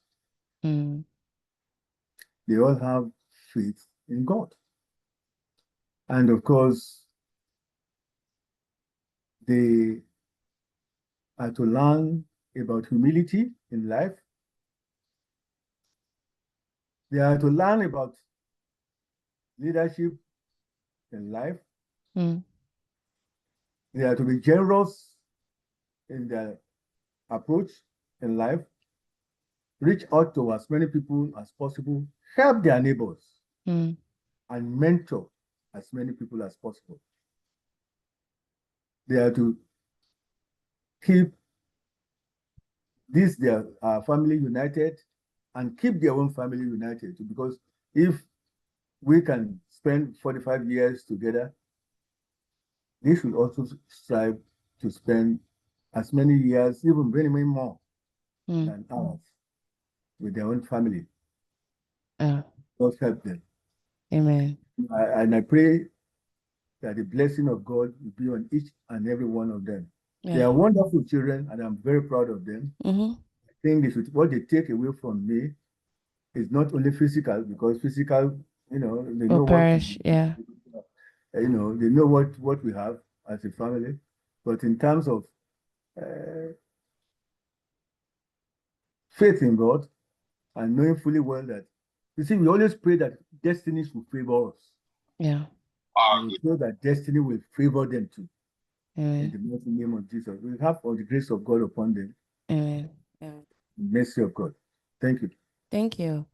They all have faith in God. And of course, they are to learn about humility in life. They are to learn about leadership in life. They are to be generous in their approach in life, reach out to as many people as possible, help their neighbors, and mentor as many people as possible. They are to keep their family united and keep their own family united, because if we can spend 45 years together, they should also strive to spend as many years, even many, many more than ours, with their own family. God help them. Amen. And I pray that the blessing of God will be on each and every one of them. Yeah. They are wonderful children, and I'm very proud of them. Mm-hmm. I think what they take away from me is not only physical, because physical, they know perish, yeah. They know what we have as a family, but in terms of faith in God and knowing fully well that, you see, we always pray that destiny should favor us. Yeah. And we pray that destiny will favor them too. Amen. In the mighty name of Jesus. We have all the grace of God upon them. Amen. Yeah. The mercy of God. Thank you. Thank you.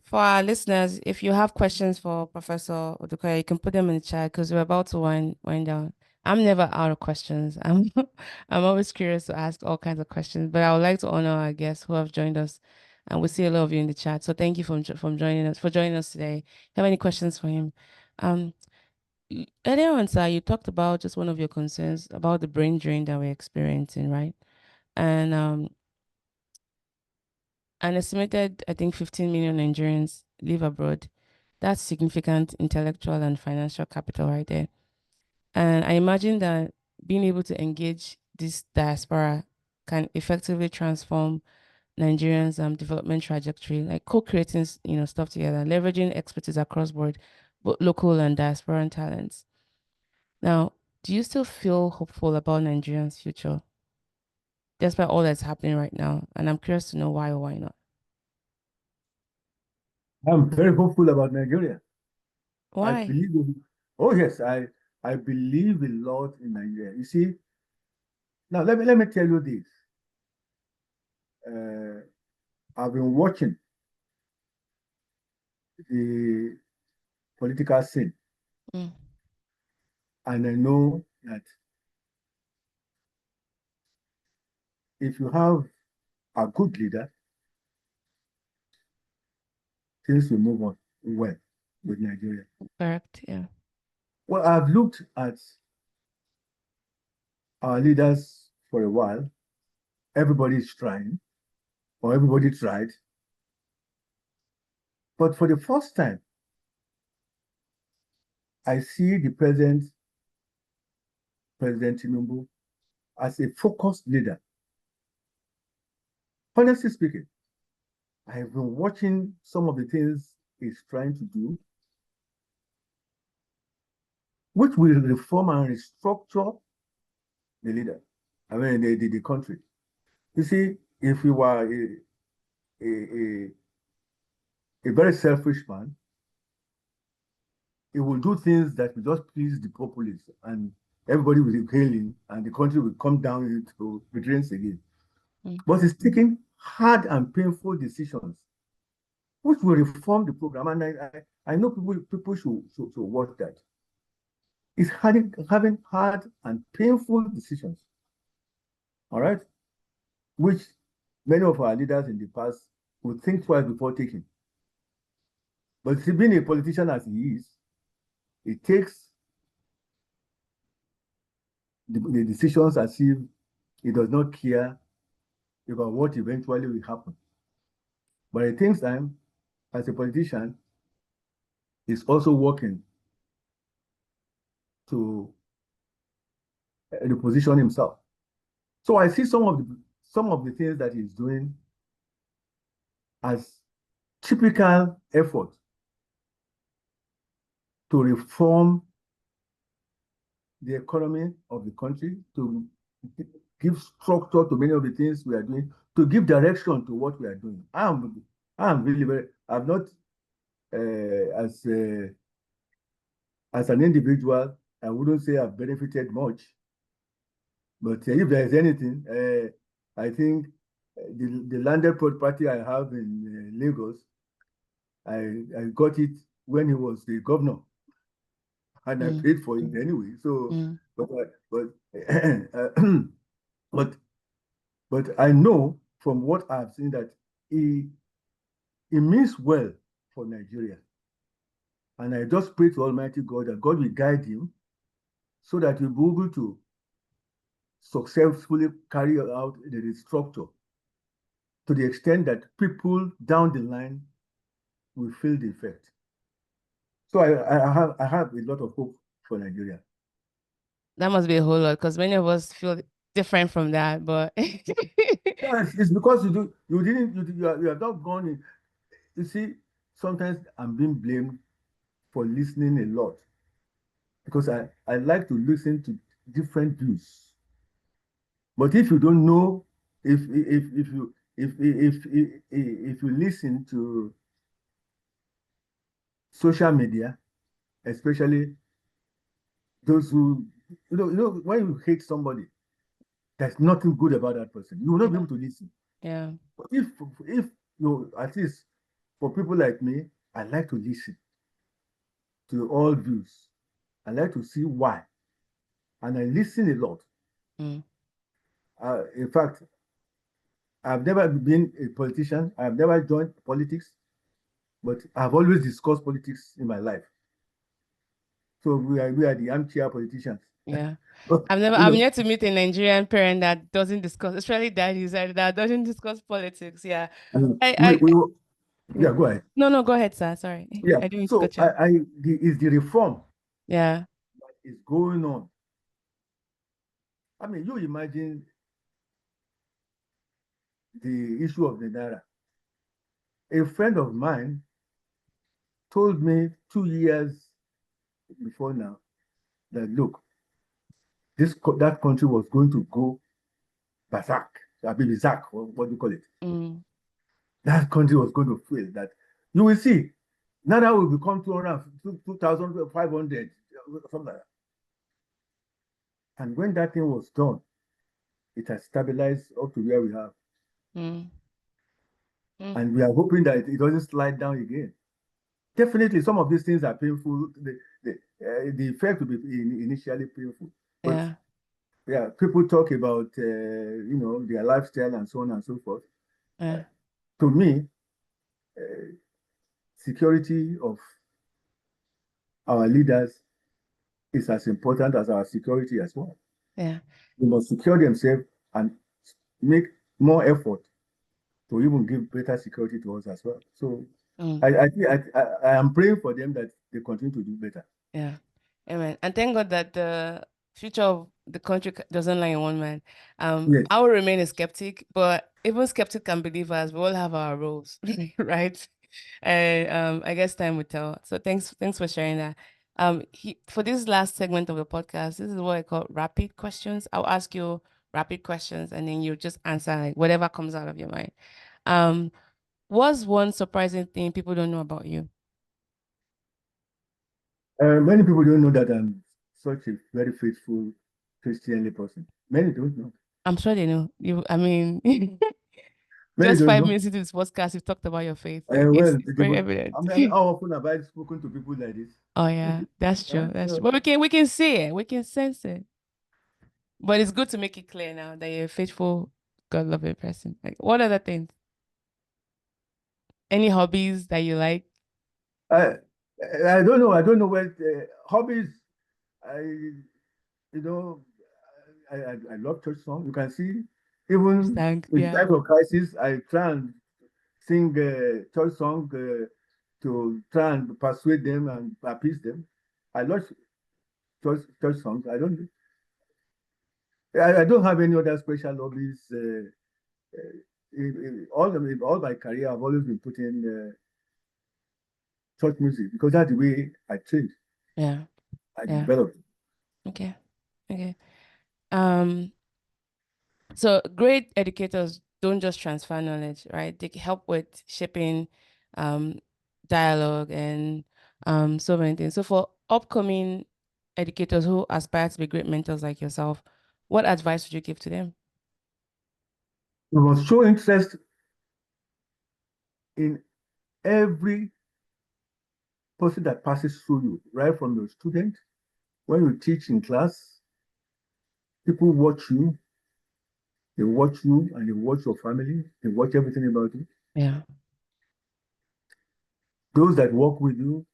For our listeners, if you have questions for Professor Odukoya, you can put them in the chat, because we're about to wind down. I'm never out of questions. I'm always curious to ask all kinds of questions, but I would like to honor our guests who have joined us, and we see a lot of you in the chat. So thank you for joining us today. Have any questions for him? Earlier on, sir, you talked about just one of your concerns about the brain drain that we're experiencing, right? And an estimated, I think, 15 million Nigerians live abroad. That's significant intellectual and financial capital right there. And I imagine that being able to engage this diaspora can effectively transform Nigerians' development trajectory, like co-creating, stuff together, leveraging expertise across board, both local and diasporan talents. Now, do you still feel hopeful about Nigerians' future, despite all that's happening right now? And I'm curious to know why or why not. I'm very hopeful about Nigeria. Why? I believe I believe a lot in Nigeria. You see, now let me tell you this. I've been watching the political scene, and I know that if you have a good leader, things will move on well with Nigeria. Correct, yeah. Well, I've looked at our leaders for a while. Everybody's trying, or everybody tried. But for the first time, I see the President Tinubu, as a focused leader. Honestly speaking, I have been watching some of the things he's trying to do, which will reform and restructure the leader. I mean, the country. You see, if we were a very selfish man, he will do things that will just please the populace, and everybody will be hailing, and the country will come down into the drains again. But he's taking hard and painful decisions, which will reform the program. And I know people should watch that. is having hard and painful decisions, all right, which many of our leaders in the past would think twice before taking. But being a politician as he is, it takes the decisions as if he does not care about what eventually will happen. But at the same time, as a politician, he's also working to reposition himself. So I see some of the things that he's doing as typical effort to reform the economy of the country, to give structure to many of the things we are doing, to give direction to what we are doing. I'm really very, I'm not as an individual, I wouldn't say I've benefited much. But if there is anything, I think the landed property I have in Lagos, I got it when he was the governor, and I paid for it anyway. So, but I know from what I've seen that he means well for Nigeria, and I just pray to Almighty God that God will guide him so that he'll be able to successfully carry out the restructure to the extent that people down the line will feel the effect. So I have a lot of hope for Nigeria. That must be a whole lot, because many of us feel different from that. But yes, it's because you have not gone in. You see, sometimes I'm being blamed for listening a lot because I like to listen to different views. But if you don't know, if you listen to social media, especially those who when you hate somebody, there's nothing good about that person. You will not be able to listen. yeah. But if you, at least for people like me, I like to listen to all views. I like to see why, and I listen a lot. In fact, I've never been a politician. I've never joined politics, but I've always discussed politics in my life. So we are the armchair politicians. Yeah. I'm yet to meet a Nigerian parent that doesn't discuss, especially daddies that doesn't discuss politics. Yeah. Yeah, go ahead. No, go ahead, sir. Sorry. Yeah. I didn't So it's the reform. Yeah. That is going on. I mean, you imagine the issue of the naira. A friend of mine told me 2 years before now that look, that country was going to go berserk, maybe Zach, what do you call it? That country was going to fail. That you will see, Naira will become 2,500, something like that. And when that thing was done, it has stabilized up to where we have. And we are hoping that it doesn't slide down again. Definitely, some of these things are painful. The effect will be initially painful. But yeah, people talk about their lifestyle and so on and so forth. To me, security of our leaders is as important as our security as well. Yeah. They must secure themselves and make more effort to even give better security to us as well. So I am praying for them that they continue to do better. Yeah. Amen. And thank God that the future of the country doesn't lie in one man. Yes. I will remain a skeptic, but even skeptic and believers, we all have our roles, right? And I guess time will tell. So thanks for sharing that. For this last segment of the podcast, this is what I call rapid questions. I'll ask you rapid questions, and then you just answer like whatever comes out of your mind. What's one surprising thing people don't know about you? Many people don't know that I'm such a very faithful Christianly person. Many don't know. I'm sure they know. I mean, Just don't 5 know. minutes into this podcast, you've talked about your faith. Like, Well, it's very evident. I mean, how often have I spoken to people like this? Oh yeah, that's true. Right? That's So- true. But we can see it. We can sense it. But it's good to make it clear now that you're a faithful, God-loving person. Like, what other things? Any hobbies that you like? I don't know. I don't know what hobbies. You know, I love church songs. You can see, even Sang, in yeah. time of crisis, I try and sing church song to try and persuade them and appease them. I love church songs. I don't have any other special hobbies. All my career, I've always been putting church music because that's the way I trained. Yeah. I Yeah. developed. Okay. Okay. So great educators don't just transfer knowledge, right? They can help with shaping dialogue and so many things. So for upcoming educators who aspire to be great mentors like yourself, what advice would you give to them? You must show interest in every person that passes through you, right from your student. When you teach in class, people watch you, they watch you and they watch your family, they watch everything about you. Yeah. Those that work with you,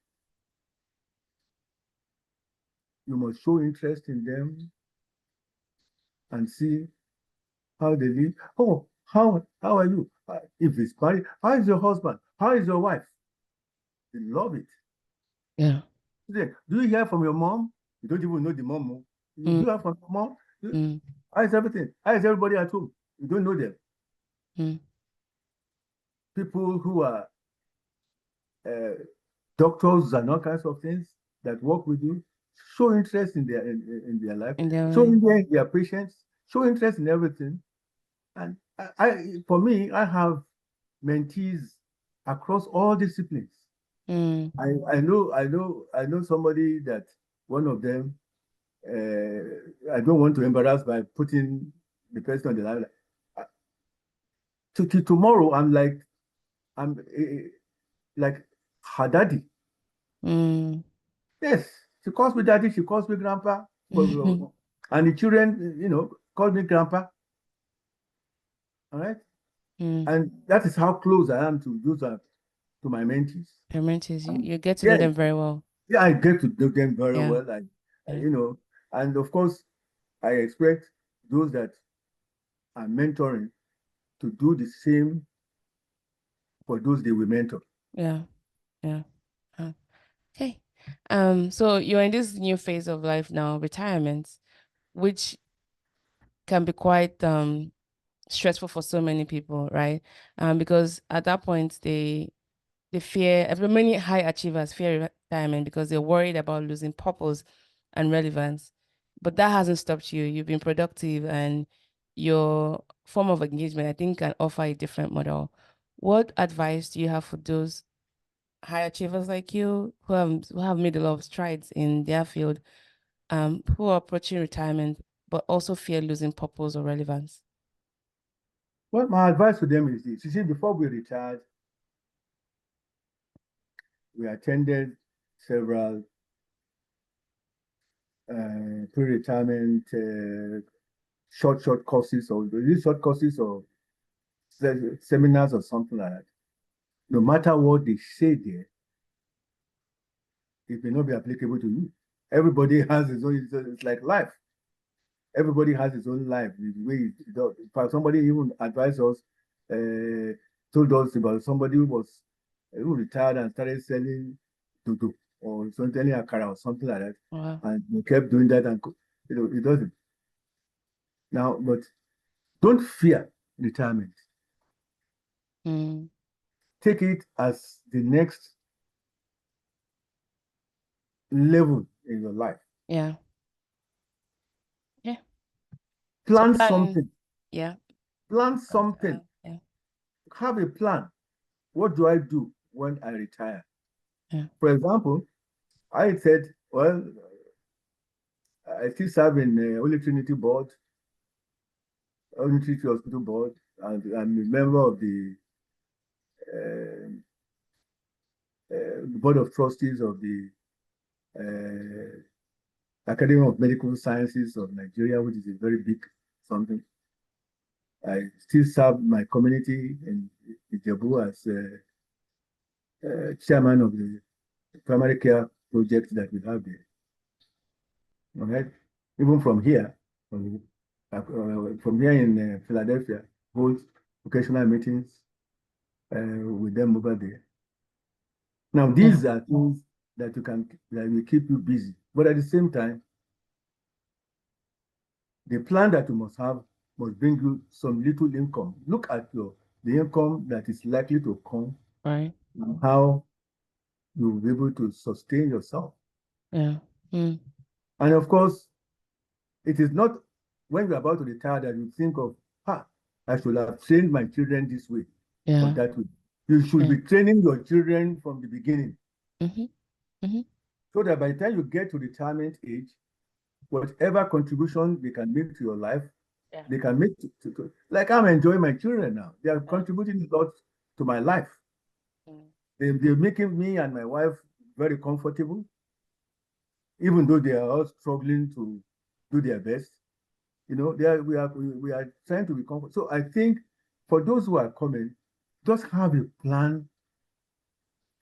you must show interest in them and see how they live. Oh, how are you? If it's married, how is your husband? How is your wife? They love it. Yeah. Do you hear from your mom? You don't even know the mom. Oh. Do you hear from your mom? How is everything? How is everybody at home? You don't know them. People who are doctors and all kinds of things that work with you, show interest in their life, show interest in their patients, show interest in everything. And for me, I have mentees across all disciplines. I know somebody that one of them. I don't want to embarrass by putting the person on the line. To tomorrow, I'm like her daddy. Yes, she calls me daddy, she calls me grandpa. And the children, call me grandpa. All right. And that is how close I am to my mentees. Your mentees, you get to know them very well. Yeah, I get to know them very well. And of course, I expect those that are mentoring to do the same for those they will mentor. Yeah. Okay. So you're in this new phase of life now, retirement, which can be quite stressful for so many people, right? Because at that point they fear, many high achievers fear retirement because they're worried about losing purpose and relevance. But that hasn't stopped you. You've been productive, and your form of engagement, I think, can offer a different model. What advice do you have for those high achievers like you who have made a lot of strides in their field, who are approaching retirement but also fear losing purpose or relevance? Well, my advice to them is this. You see, before we retired, we attended several pre-retirement short courses, or these short courses or seminars or something like that. No matter what they say there, it may not be applicable to you. Everybody has his own, it's like life. Everybody has his own life, the way it does. In fact, somebody even advised us, told us about somebody who retired and started selling dodo or selling akara or something like that. Wow. And they kept doing that, and it doesn't. Now, but don't fear retirement. Take it as the next level in your life. Yeah. Plan something. Yeah. Plan something. Have a plan. What do I do when I retire? Yeah. For example, I said, well, I still serve in Holy Trinity Board, Holy Trinity Hospital Board. I'm a member of the board of trustees of the Academy of Medical Sciences of Nigeria, which is a very big something. I still serve my community in Ijebu as chairman of the primary care project that we have there. All right. Even from here in Philadelphia, hold occasional meetings with them over there. Now, these are things that will keep you busy, but at the same time, the plan that you must have must bring you some little income. Look at the income that is likely to come, Right. and how you will be able to sustain yourself. Yeah. And of course, it is not when you're about to retire that you think of, I should have trained my children this way or that way. You should be training your children from the beginning. So that by the time you get to retirement age, whatever contribution they can make to your life, they can make to like I'm enjoying my children now. They are contributing a lot to my life. They're making me and my wife very comfortable, even though they are all struggling to do their best. You know, we are trying to be comfortable. So I think for those who are coming, just have a plan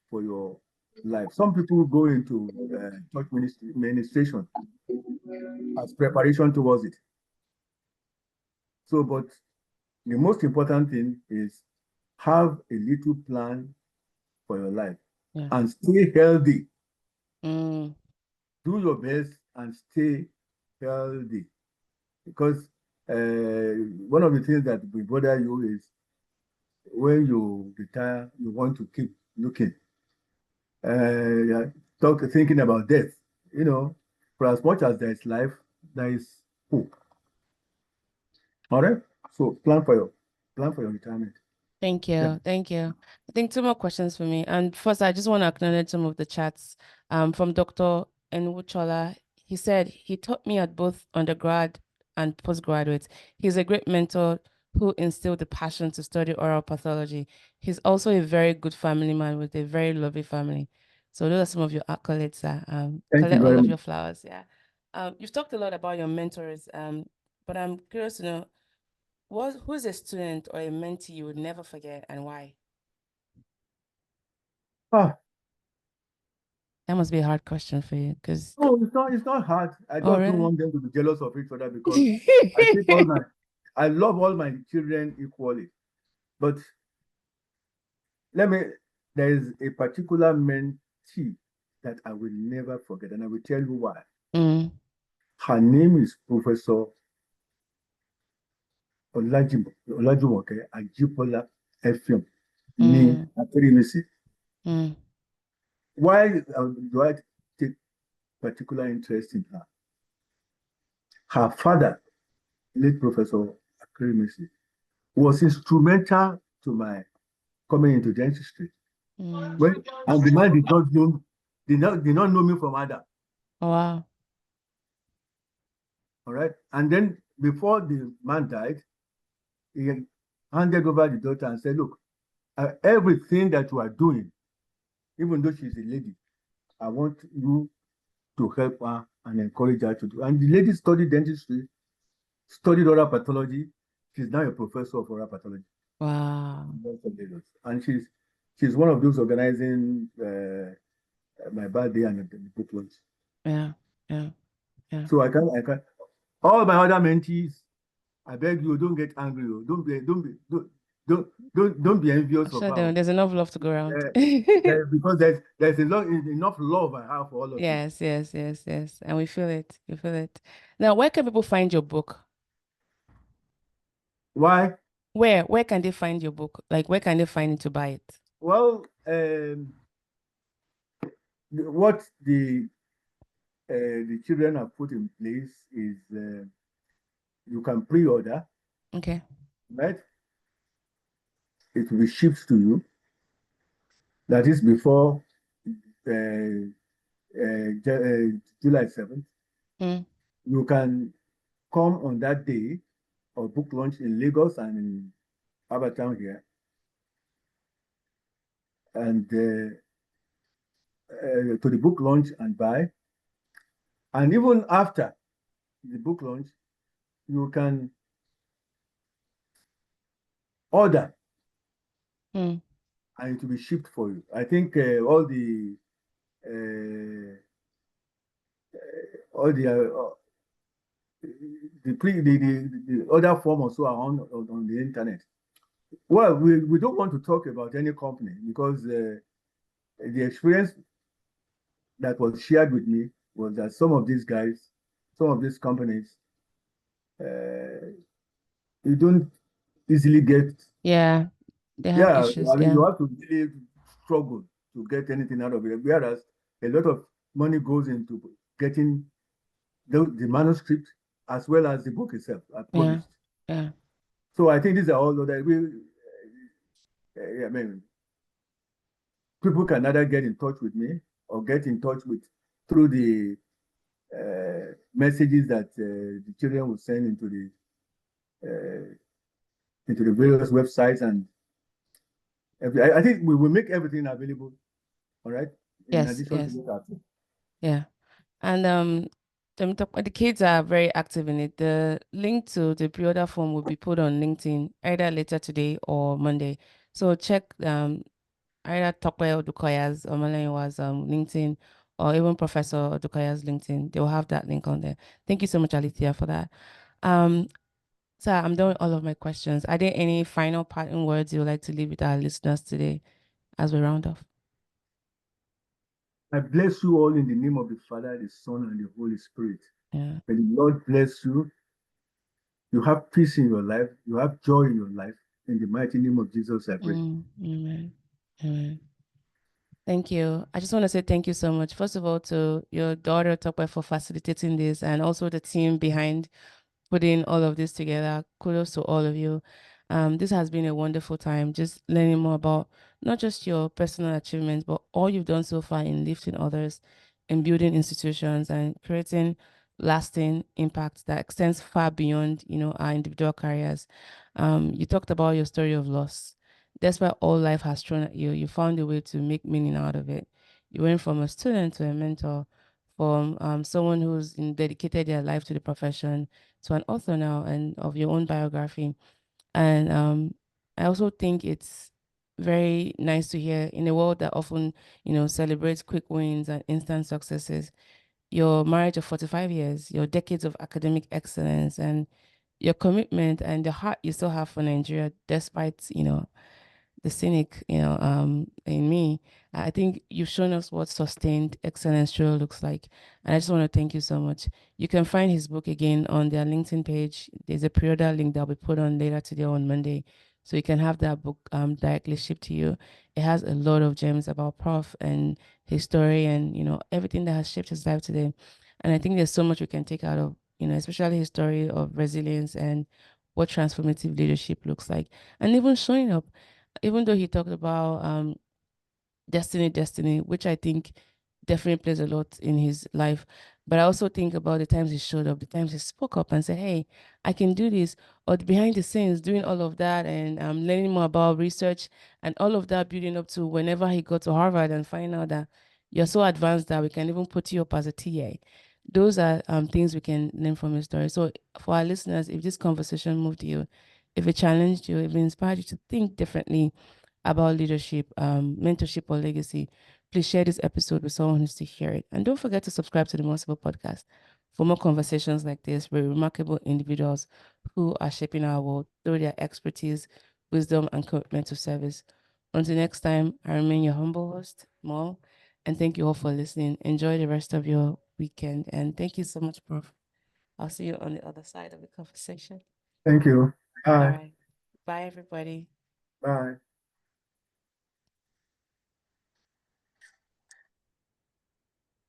for your life. Some people go into church administration as preparation towards it. So, but the most important thing is have a little plan for your life and stay healthy. Do your best and stay healthy. Because one of the things that will bother you is when you retire, you want to keep looking, thinking about death. You know, for as much as there is life, there is hope. All right. So plan for your retirement. Thank you. Thank you. I think 2 more questions for me. And first, I just want to acknowledge some of the chats from Dr. Enwuchola. He said he taught me at both undergrad and postgraduate. He's a great mentor who instilled the passion to study oral pathology. He's also a very good family man with a very lovely family. So those are some of your accolades, sir. Collect all of your flowers. Yeah. You've talked a lot about your mentors, but I'm curious to know, who's a student or a mentee you would never forget and why? That must be a hard question for you, because no, it's not hard. I just really? don't want them to be jealous of each other because I love all my children equally. But there is a particular mentee that I will never forget, and I will tell you why. Her name is Professor Olajumoke Ajipola Effiong ní Akérémesì. Why do I take particular interest in her? Her father, late Professor Akérémesì, was instrumental to my coming into dentistry. And the man did not know me from Adam. Oh, wow. All right. And then before the man died, he handed over the daughter and said, look, everything that you are doing, even though she's a lady, I want you to help her and encourage her to do. And the lady studied dentistry, studied oral pathology. She's now a professor of oral pathology. Wow. And she's one of those organizing my birthday and the book launch. Yeah. So I can all my other mentees, I beg you, don't get angry. Don't be envious of her. There's enough love to go around. Because there's enough love I have for all of you. Yes. And we feel it. Now, where can people find your book? Why? Where can they find your book? Like, where can they find it to buy it? Well, what the children have put in place is you can pre-order. Okay. Right? It will be shipped to you. That is before July 7th. You can come on that day or book launch in Lagos and in Harbour Town here, and to the book launch and buy. And even after the book launch, you can order and it will be shipped for you. I think all the other form also are on the internet. Well, we don't want to talk about any company because the experience that was shared with me was that some of these guys, some of these companies, you don't easily get. Yeah, they have issues. I mean, Yeah, you have to really struggle to get anything out of it. Whereas a lot of money goes into getting the manuscript as well as the book itself published. yeah. So I think these are all that I mean, people can either get in touch with me or get in touch with through the messages that the children will send into the various websites, and I think we will make everything available. All right. In Yes, addition to yes. that. Yeah. And the kids are very active in it. The link to the pre-order form will be put on LinkedIn either later today or Monday. So check either Tokoya Odukoya's or Malaya's LinkedIn, or even Professor Odukoya's LinkedIn. They will have that link on there. Thank you so much, Alithia, for that. So I'm done with all of my questions. Are there any final parting words you would like to leave with our listeners today as we round off? I bless you all in the name of the Father, the Son, and the Holy Spirit. Yeah. May the Lord bless you. You have peace in your life. You have joy in your life. In the mighty name of Jesus, I pray. Amen. Amen. Thank you. I just want to say thank you so much. First of all, to your daughter, Tokwe, for facilitating this, and also the team behind putting all of this together. Kudos to all of you. This has been a wonderful time, just learning more about not just your personal achievements, but all you've done so far in lifting others, in building institutions, and creating lasting impact that extends far beyond, our individual careers. You talked about your story of loss. Despite all life has thrown at you, you found a way to make meaning out of it. You went from a student to a mentor, from someone who's dedicated their life to the profession to an author now and of your own biography. And I also think it's very nice to hear in a world that often, celebrates quick wins and instant successes, your marriage of 45 years, your decades of academic excellence, and your commitment and the heart you still have for Nigeria, despite, the cynic, in me. I think you've shown us what sustained excellence truly looks like. And I just want to thank you so much. You can find his book again on their LinkedIn page. There's a pre-order link that'll be put on later today on Monday. So you can have that book directly shipped to you. It has a lot of gems about Prof and his story and, everything that has shaped his life today. And I think there's so much we can take out of, especially his story of resilience and what transformative leadership looks like. And even showing up, even though he talked about destiny, which I think definitely plays a lot in his life. But I also think about the times he showed up, the times he spoke up and said, hey, I can do this, or behind the scenes doing all of that and learning more about research and all of that building up to whenever he got to Harvard and find out that you're so advanced that we can even put you up as a TA. Those are things we can learn from his story. So for our listeners, if this conversation moved you, if it challenged you, if it inspired you to think differently about leadership, mentorship, or legacy, please share this episode with someone who needs to hear it. And don't forget to subscribe to the Sibyl podcast for more conversations like this with remarkable individuals who are shaping our world through their expertise, wisdom, and commitment to service. Until next time, I remain your humble host, Mo, and thank you all for listening. Enjoy the rest of your weekend, and thank you so much, Prof. I'll see you on the other side of the conversation. Thank you. Bye. All right. Bye, everybody. Bye.